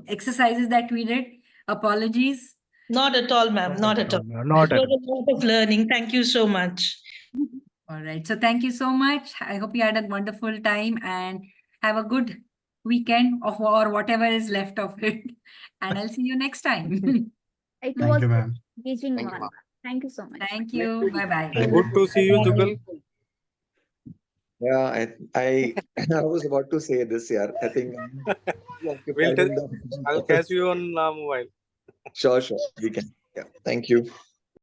exercises that we did, apologies. Not at all, ma'am. Not at all. Not It at was a lot of learning. Thank you so much. All right. So thank you so much. I hope you had a wonderful time and have a good weekend or whatever is left of it. And I'll see you next time. It Thank was you, ma'am. engaging Thank you, one. ma'am. Thank you so much. Thank you. Bye-bye. Good to see you, Jugal. Yeah, I I was about to say this, yeah. I think I'm We'll occupied in the I'll office. catch you on mobile. Sure, we can. Yeah, thank you.